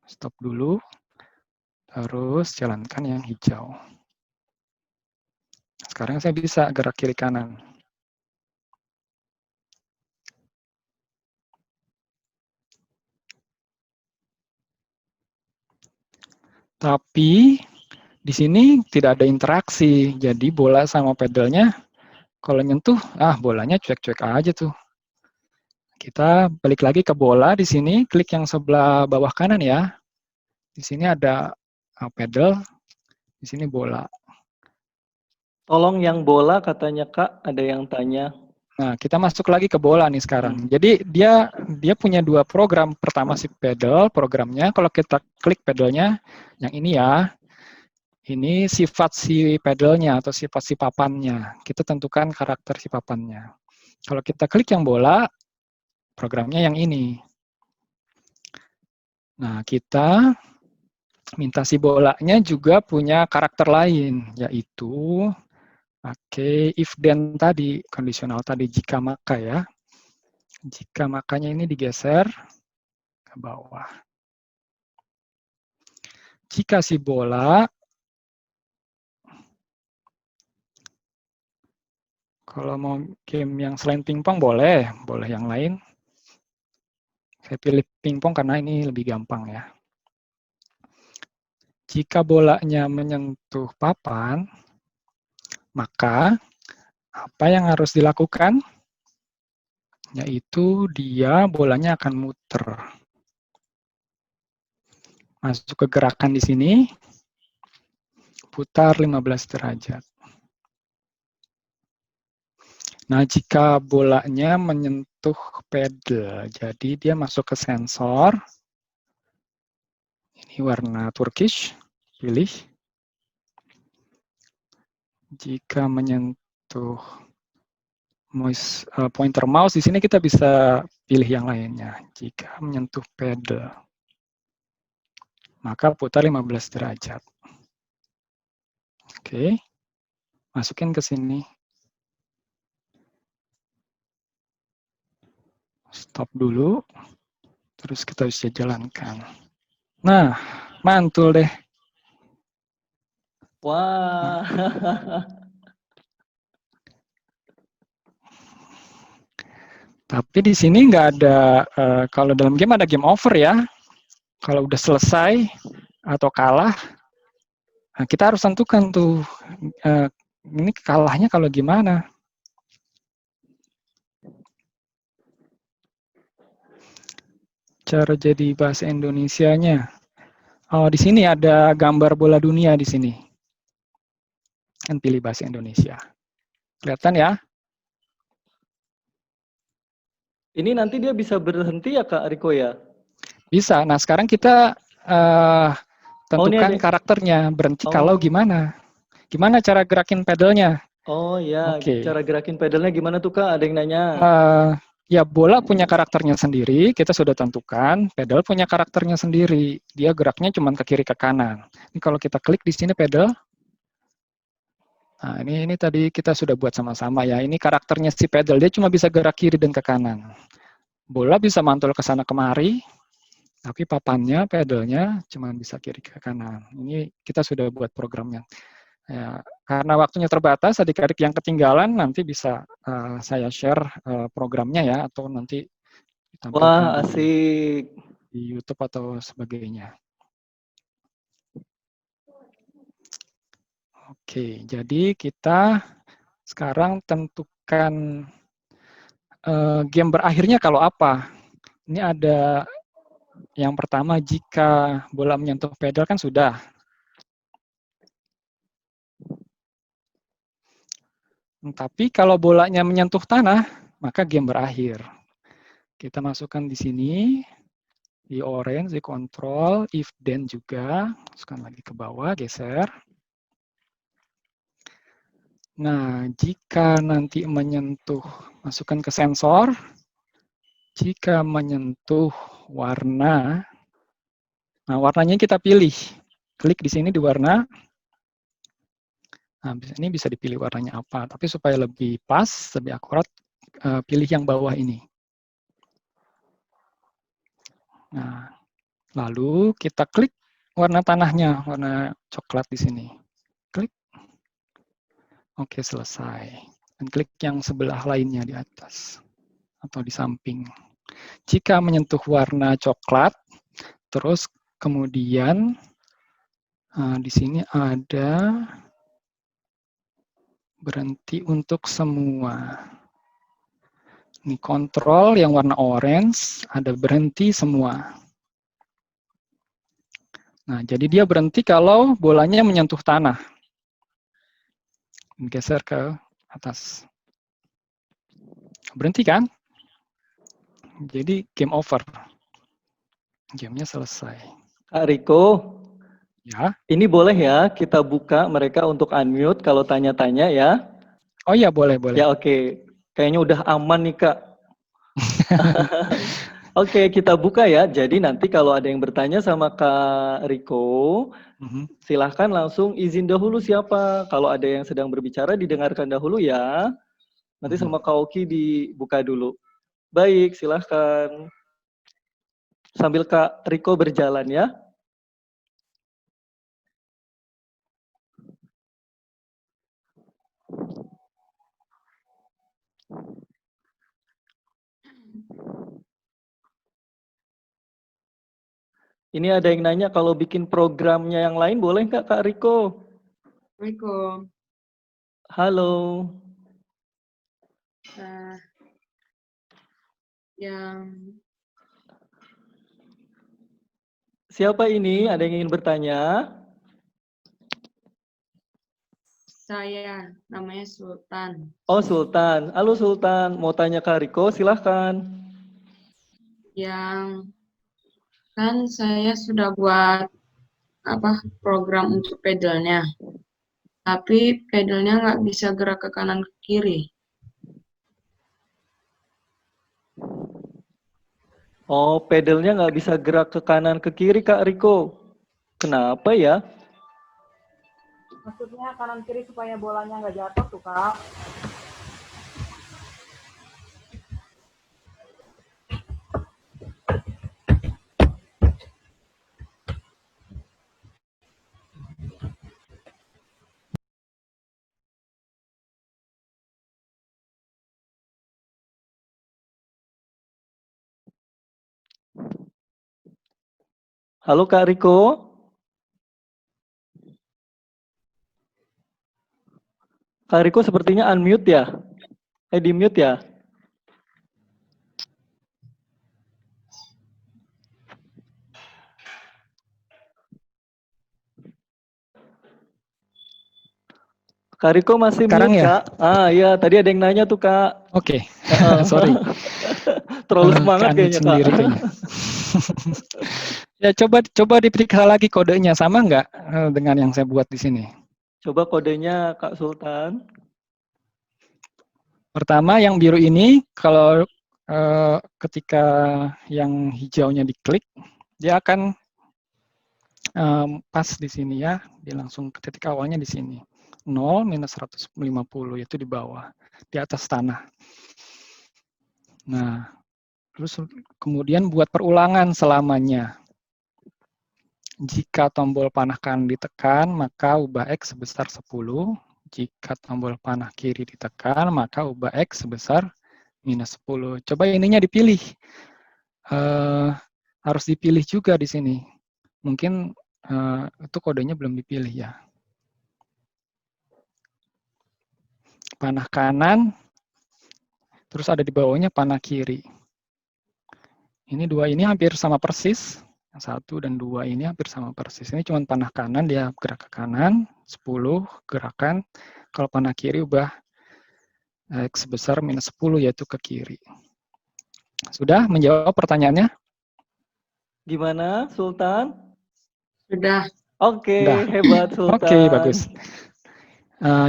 Stop dulu. Terus jalankan yang hijau. Sekarang saya bisa gerak kiri kanan. Tapi di sini tidak ada interaksi. Jadi bola sama pedalnya kalau nyentuh, bolanya cuek-cuek aja tuh. Kita balik lagi ke bola di sini, klik yang sebelah bawah kanan ya. Di sini ada pedal, di sini bola. Tolong yang bola katanya Kak, ada yang tanya. Nah, kita masuk lagi ke bola nih sekarang. Jadi dia punya dua program. Pertama si pedal, programnya. Kalau kita klik pedalnya, yang ini ya, ini sifat si pedalnya atau sifat si papannya. Kita tentukan karakter si papannya. Kalau kita klik yang bola, programnya yang ini. Nah, kita minta si bolanya juga punya karakter lain, yaitu pakai if then tadi, kondisional tadi, jika maka ya. Jika makanya ini digeser ke bawah. Jika si bola, kalau mau game yang selain pingpong boleh yang lain. Saya pilih pingpong karena ini lebih gampang ya. Jika bolanya menyentuh papan, maka apa yang harus dilakukan? Yaitu bolanya akan muter. Masuk ke gerakan di sini, putar 15 derajat. Nah, jika bolanya menyentuh pedal, jadi dia masuk ke sensor. Ini warna turkish, pilih. Jika menyentuh pointer mouse, di sini kita bisa pilih yang lainnya. Jika menyentuh pedal, maka putar 15 derajat. Oke, masukin ke sini. Stop dulu, terus kita bisa jalankan. Nah, mantul deh. Wah. Tapi di sini nggak ada, kalau dalam game ada game over ya. Kalau udah selesai atau kalah, kita harus tentukan tuh Ini kalahnya kalau gimana? Cara jadi bahasa Indonesianya. Oh, di sini ada gambar bola dunia di sini. Kan pilih bahasa Indonesia. Kelihatan ya? Ini nanti dia bisa berhenti ya Kak Riko ya? Bisa. Nah, sekarang kita Oh, ini tentukan ada. karakternya. Berhenti kalau Oh, gimana? Gimana cara gerakin pedalnya? oh ya, Oke. cara gerakin pedalnya gimana tuh Kak? Ada yang nanya. Ya, bola punya karakternya sendiri, kita sudah tentukan. Pedal punya karakternya sendiri. Dia geraknya cuma ke kiri ke kanan. Ini kalau kita klik di sini pedal, nah ini tadi kita sudah buat sama-sama ya. Ini karakternya si pedal, dia cuma bisa gerak kiri dan ke kanan. Bola bisa mantul ke sana kemari, tapi papannya, pedalnya cuma bisa kiri ke kanan. Ini kita sudah buat programnya. Ya, karena waktunya terbatas, adik-adik yang ketinggalan nanti bisa saya share programnya ya, atau nanti ditampilkan Wah, asik. di YouTube atau sebagainya. Oke, jadi kita sekarang tentukan game berakhirnya kalau apa. Ini ada yang pertama, jika bola menyentuh pedal kan sudah. Tapi kalau bolanya menyentuh tanah, maka game berakhir. Kita masukkan di sini, di orange, di control, if then juga. Masukkan lagi ke bawah, geser. Nah, jika nanti menyentuh, masukkan ke sensor. Jika menyentuh warna, nah warnanya kita pilih. Klik di sini di warna. Nah, ini bisa dipilih warnanya apa. Tapi supaya lebih pas, lebih akurat, pilih yang bawah ini. Nah, lalu kita klik warna tanahnya, warna coklat di sini. Klik. Oke, selesai. Dan klik yang sebelah lainnya di atas atau di samping. Jika menyentuh warna coklat, terus kemudian di sini ada berhenti untuk semua. Ini kontrol yang warna orange, ada berhenti semua. Nah, jadi dia berhenti kalau bolanya menyentuh tanah. Geser ke atas. Berhenti kan? Jadi game over. Gamenya selesai. Kak Riko, Ya. ini boleh ya kita buka mereka untuk unmute kalau tanya-tanya ya? Oh iya, boleh, boleh. Ya oke. Kayaknya udah aman nih Kak. Oke, kita buka ya. Jadi nanti kalau ada yang bertanya sama Kak Riko, silahkan langsung izin dahulu siapa. Kalau ada yang sedang berbicara, didengarkan dahulu ya. Nanti sama Kak Oki dibuka dulu. Baik, silahkan. Sambil Kak Riko berjalan ya. Ini ada yang nanya kalau bikin programnya yang lain boleh nggak Kak Riko? Assalamualaikum. Halo. Yang Siapa ini? Ada yang ingin bertanya? saya namanya Sultan. Oh Sultan. Halo Sultan. Mau tanya Kak Riko? Silahkan. Yang kan saya sudah buat program untuk pedalnya, tapi pedalnya nggak bisa gerak ke kanan ke kiri. Oh, pedalnya nggak bisa gerak ke kanan ke kiri Kak Riko. Kenapa ya? Maksudnya kanan kiri supaya bolanya nggak jatuh tuh Kak. Halo Kak Riko. Kak Riko sepertinya unmute ya? Di mute ya? Kak Riko masih Sekarang mute, ya? Kak. Iya, tadi ada yang nanya tuh, Kak. Oke, Heeh. sorry. Terlalu semangat Ke-unmute kayaknya, Kak. sendiri kayaknya. Ya coba diperiksa lagi kodenya, sama nggak dengan yang saya buat di sini? Coba kodenya Kak Sultan. Pertama yang biru ini kalau ketika yang hijaunya diklik, dia akan pas di sini ya, dia langsung ke titik awalnya di sini. 0 minus 150 itu di bawah, di atas tanah. Nah, terus kemudian buat perulangan selamanya. Jika tombol panah kanan ditekan, maka ubah X sebesar 10. Jika tombol panah kiri ditekan, maka ubah X sebesar minus 10. Coba ininya dipilih. Harus dipilih juga di sini. Mungkin itu kodenya belum dipilih ya. Panah kanan, terus ada di bawahnya panah kiri. Ini dua ini hampir sama persis. Yang 1 dan 2 ini hampir sama persis. Ini cuma panah kanan, dia gerak ke kanan, 10 gerakan. Kalau panah kiri ubah X sebesar minus 10, yaitu ke kiri. Sudah menjawab pertanyaannya? Gimana, Sultan? Sudah. Oke, Sudah. hebat Sultan. Oke, bagus.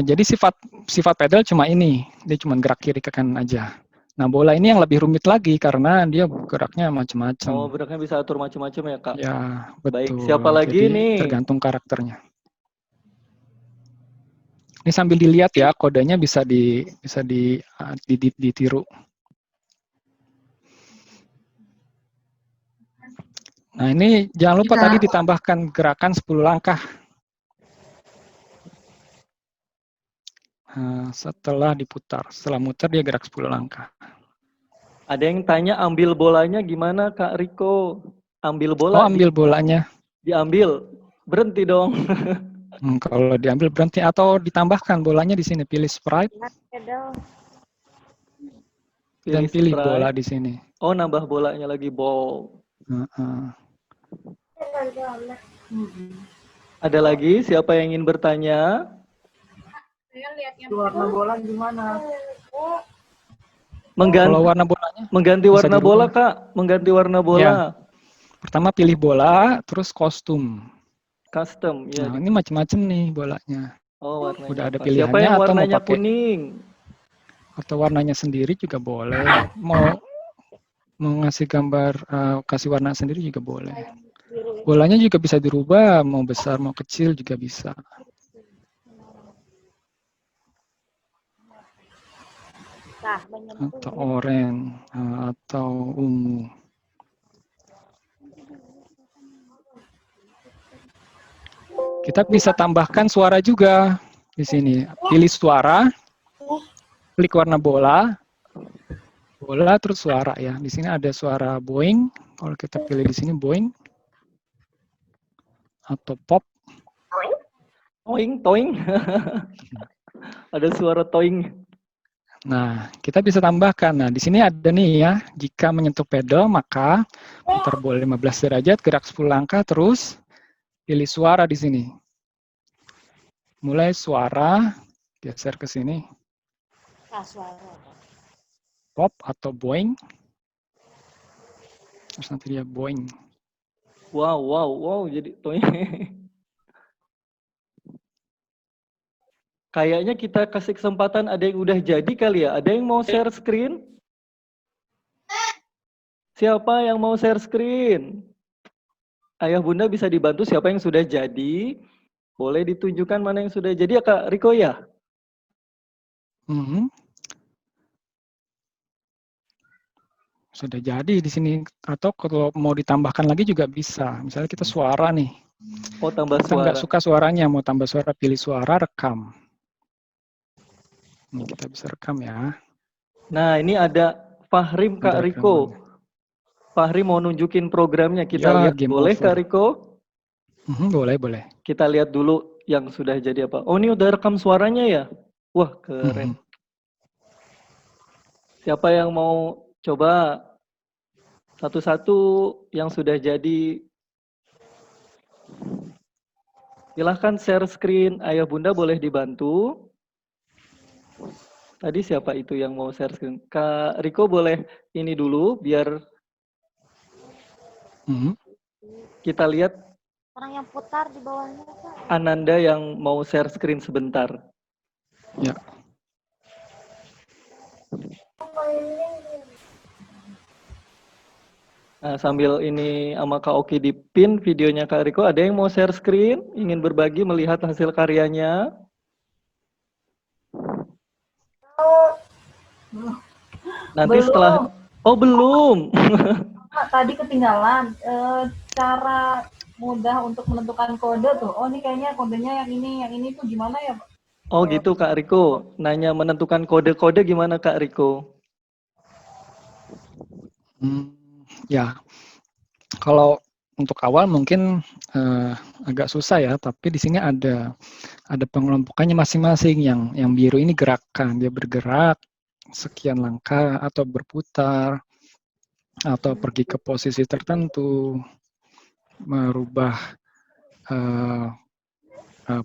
Jadi sifat pedal cuma ini, dia cuma gerak kiri ke kanan aja. Nah, bola ini yang lebih rumit lagi karena dia geraknya macam-macam. Oh, geraknya bisa atur macam-macam ya, Kak? Ya, betul. Baik, siapa lagi jadi, nih? tergantung karakternya. Ini sambil dilihat ya, kodenya bisa ditiru. Nah, ini jangan lupa tadi ditambahkan gerakan 10 langkah. Setelah diputar, setelah muter dia gerak 10 langkah. Ada yang tanya ambil bolanya gimana, Kak Riko? Ambil bola? Oh, ambil bolanya. Diambil, berhenti dong. Kalau diambil berhenti atau ditambahkan bolanya di sini, pilih sprite dan pilih sprite. bola di sini. Oh, nambah bolanya lagi, ball. Ada lagi siapa yang ingin bertanya? Saya lihatnya warna bola gimana? Kalau warna bolanya mengganti warna bola, Kak. Mengganti warna bola. Ya. Pertama pilih bola, terus kostum. Custom, ya. Nah, ini macam-macam nih bolanya. Oh, warnanya. Udah ada apa? pilihannya. Siapa yang atau warnanya mau pakai, kuning? Atau warnanya sendiri juga boleh. Mau ngasih gambar, kasih warna sendiri juga boleh. Bolanya juga bisa dirubah, mau besar, mau kecil juga bisa. Atau oranye, atau ungu. Kita bisa tambahkan suara juga di sini. Pilih suara, klik warna bola, terus suara ya. Di sini ada suara Boeing. Kalau kita pilih di sini Boeing atau pop. Toing. Ada suara toing. Nah, kita bisa tambahkan. Nah, di sini ada nih ya. Jika menyentuh pedal, maka putar bola 15 derajat, gerak 10 langkah, terus pilih suara di sini. Mulai suara, geser ke sini. Pop atau Boeing. Terus nanti dia Boeing. Wow, jadi toing. Kayaknya kita kasih kesempatan ada yang udah jadi kali ya. Ada yang mau share screen? Siapa yang mau share screen? Ayah bunda bisa dibantu siapa yang sudah jadi. Boleh ditunjukkan mana yang sudah jadi ya Kak Riko ya? Sudah jadi di sini. Atau kalau mau ditambahkan lagi juga bisa. Misalnya kita suara nih. Oh, tambah kita suara. nggak suka suaranya, mau tambah suara, pilih suara, rekam. Ini kita bisa rekam ya. Nah, ini ada Fahrim Kak Riko. Fahrim mau nunjukin programnya, kita lihat. Boleh Kak Riko? Boleh. Kita lihat dulu yang sudah jadi apa. Oh, ini udah rekam suaranya ya? Wah, keren. Mhm. Siapa yang mau coba satu-satu yang sudah jadi? Silahkan share screen. Ayah bunda boleh dibantu. Tadi siapa itu yang mau share screen? Kak Riko boleh ini dulu biar Mhm. kita lihat Orang yang putar di bawahnya, Pak. Ananda yang mau share screen sebentar. Ya. Nah, sambil ini sama Kak Oki dipin videonya Kak Riko, ada yang mau share screen, ingin berbagi melihat hasil karyanya? Nanti setelah, oh belum. Pak, tadi ketinggalan cara mudah untuk menentukan kode tuh. Oh, ini kayaknya kodenya yang ini tuh gimana ya, Pak? Oh gitu Kak Riko, nanya menentukan kode-kode gimana Kak Riko? Ya, kalau untuk awal mungkin agak susah ya, tapi di sini ada pengelompokannya masing-masing. Yang biru ini gerakan, dia bergerak sekian langkah atau berputar atau pergi ke posisi tertentu, merubah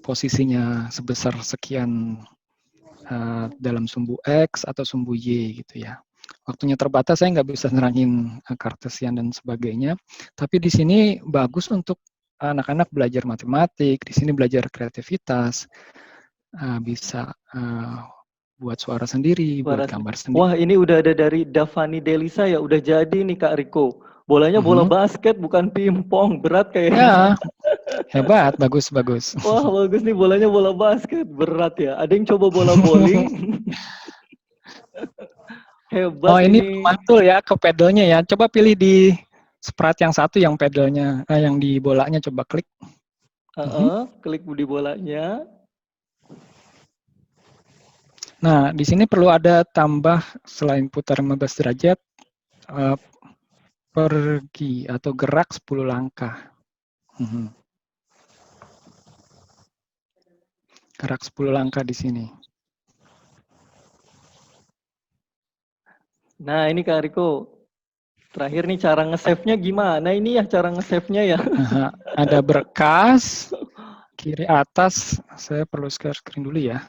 posisinya sebesar sekian dalam sumbu X atau sumbu Y gitu ya. Waktunya terbatas, saya nggak bisa nerangin Kartesian dan sebagainya. Tapi di sini bagus untuk anak-anak belajar matematik, di sini belajar kreativitas, bisa buat suara sendiri, buat gambar sendiri. Wah, ini udah ada dari Davani Delisa ya, udah jadi nih Kak Riko. Bolanya bola basket bukan pingpong, berat kayaknya. Ya, hebat, bagus. Wah, bagus nih bolanya bola basket, berat ya. Ada yang coba bola bowling? Hebat Oh, ini ini. mantul ya ke pedalnya ya. Coba pilih di sprite yang satu yang pedalnya, yang di bolanya coba klik. Klik di bolanya. Nah, di sini perlu ada tambah selain putar 15 derajat, pergi atau gerak 10 langkah. Gerak 10 langkah di sini. Nah, ini Kak Riko. Terakhir nih cara nge-save-nya gimana ini ya cara nge-save-nya ya? Ada berkas, kiri atas, saya perlu share screen dulu ya.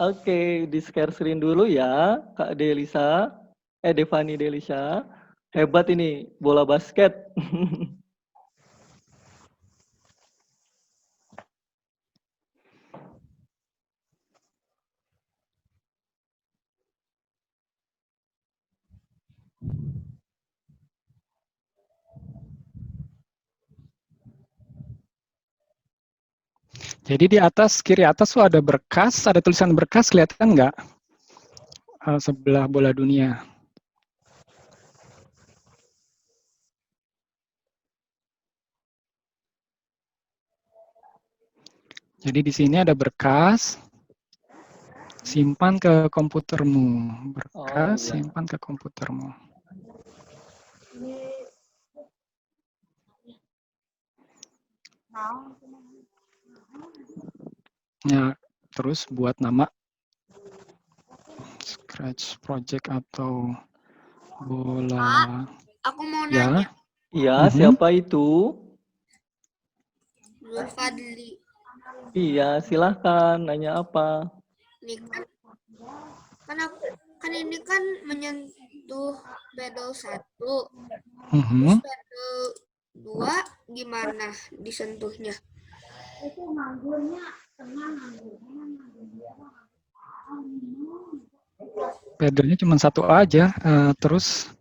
Oke, di share screen dulu ya, Kak Delisa. Devani Delisa. Hebat ini, bola basket. Jadi di atas, kiri atas tuh ada berkas, ada tulisan berkas, kelihatan nggak? Sebelah bola dunia. Jadi di sini ada berkas, simpan ke komputermu. Berkas, simpan ke komputermu. Ya, terus buat nama Scratch Project atau bola. Aku mau nanya. Iya, siapa itu? Nur Fadli. Iya, silahkan. Nanya apa? Nih kan ini kan menyentuh pedal 1. Terus pedal 2 gimana disentuhnya? Itu manggurnya Pedalnya cuma satu aja, terus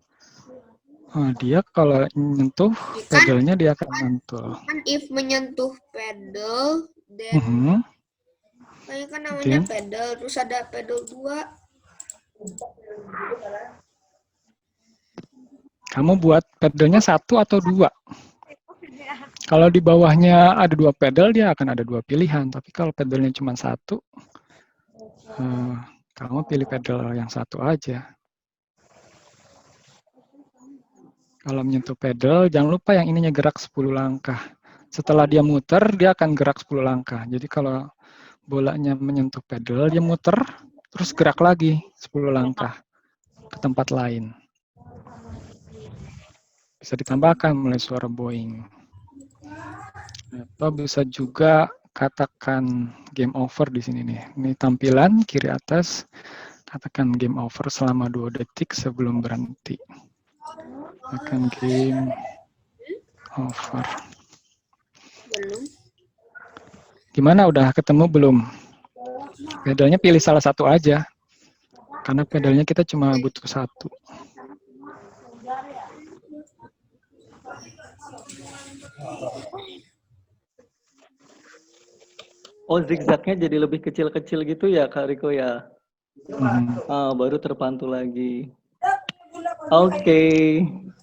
dia kalau menyentuh pedalnya dia akan mantul. Kan if menyentuh pedal, then kayaknya kan namanya pedal, terus ada pedal 2. Kamu buat pedalnya 1 atau 2? Kalau di bawahnya ada 2 pedal, dia akan ada 2 pilihan. Tapi kalau pedalnya cuma 1, kamu pilih pedal yang 1 aja. Kalau menyentuh pedal, jangan lupa yang ininya gerak 10 langkah. Setelah dia muter, dia akan gerak 10 langkah. Jadi kalau bolanya menyentuh pedal, dia muter, terus gerak lagi 10 langkah ke tempat lain. Bisa ditambahkan mulai suara boing. Atau bisa juga katakan game over di sini nih. Ini tampilan kiri atas, katakan game over selama 2 detik sebelum berhenti. Akan game over. Belum. Gimana, udah ketemu belum? Pedalnya pilih salah satu aja. Karena pedalnya kita cuma butuh 1. Oh, zigzagnya jadi lebih kecil-kecil gitu ya, Kak Riko ya? Baru terpantul lagi. Oke.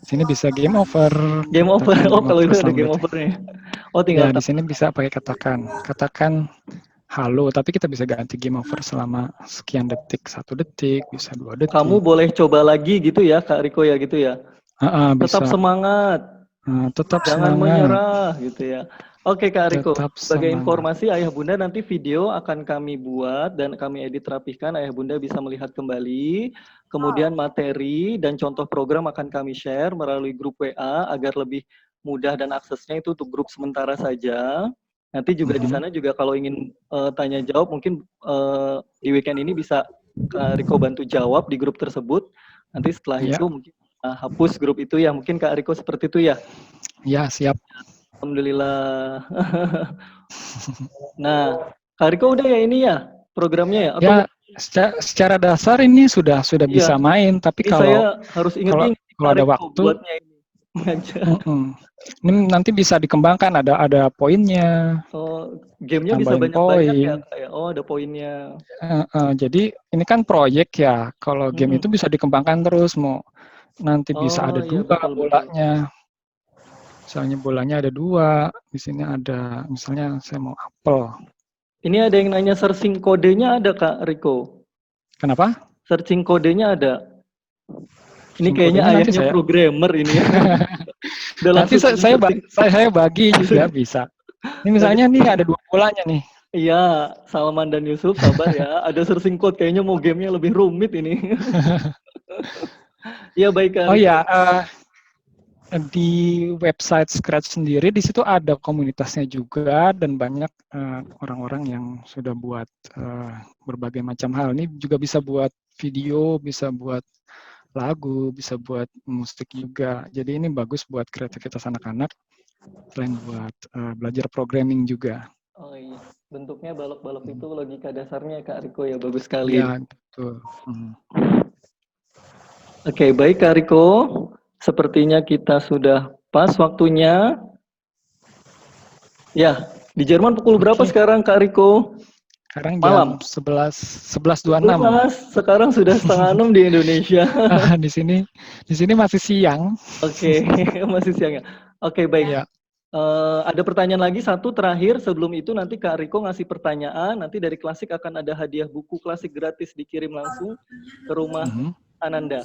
Sini bisa game over. Game over. Katakan Oh, kalau itu ada selama game detik. overnya. Oh, tinggal Ya, di sini bisa pakai katakan halo, tapi kita bisa ganti game over selama sekian detik, 1 detik, bisa 2 detik. Kamu boleh coba lagi gitu ya, Kak Riko ya, gitu ya? Tetap Bisa. semangat. Tetap Jangan semangat. menyerah gitu ya. Oke Kak Riko, Tetap sebagai semangat. informasi Ayah Bunda nanti video akan kami buat dan kami edit rapihkan, Ayah Bunda bisa melihat kembali. Kemudian materi dan contoh program akan kami share melalui grup WA agar lebih mudah dan aksesnya itu untuk grup sementara saja. Nanti juga di sana juga kalau ingin tanya jawab mungkin di weekend ini bisa Kak Riko bantu jawab di grup tersebut. Nanti setelah itu mungkin hapus grup itu ya, mungkin Kak Riko seperti itu ya. Ya, siap. Alhamdulillah. Nah, Kak Riko udah ya ini ya programnya ya? Atau secara dasar ini sudah bisa main, tapi ini kalau saya harus ingat kalau ada waktu ini. Ini nanti bisa dikembangkan, ada poinnya. Oh, gamenya bisa banyak-banyak ya, Kak ya? Oh, ada poinnya. Jadi ini kan proyek ya. Kalau game itu bisa dikembangkan terus, mau nanti bisa ada 2 bolanya. Misalnya bolanya ada 2, di sini ada, misalnya saya mau apel. Ini ada yang nanya searching kodenya ada Kak Riko? Kenapa? Searching kodenya ada. Ini kayaknya ayahnya programmer ini ya. Nanti saya bagi juga bisa. Ini misalnya nih ada 2 bolanya nih. Iya, Salman dan Yusuf sabar ya. Ada searching code, kayaknya mau gamenya lebih rumit ini. Iya baik Kak. Oh ya, di website Scratch sendiri di situ ada komunitasnya juga dan banyak orang-orang yang sudah buat berbagai macam hal. Ini juga bisa buat video, bisa buat lagu, bisa buat musik juga. Jadi ini bagus buat kreativitas anak-anak, selain buat belajar programming juga. Oh iya, bentuknya balok-balok itu logika dasarnya Kak Riko ya, bagus sekali. Ya, betul. Oke, baik Kak Riko. Sepertinya kita sudah pas waktunya. Ya, di Jerman pukul berapa sekarang Kak Riko? Sekarang malam. Jam 11.26. Sekarang sudah 5:30 di Indonesia. Di sini masih siang. Oke, masih siang ya. Oke, baik. Ya. Ada pertanyaan lagi satu terakhir, sebelum itu nanti Kak Riko ngasih pertanyaan, nanti dari Klasik akan ada hadiah buku Klasik gratis dikirim langsung ke rumah Ananda.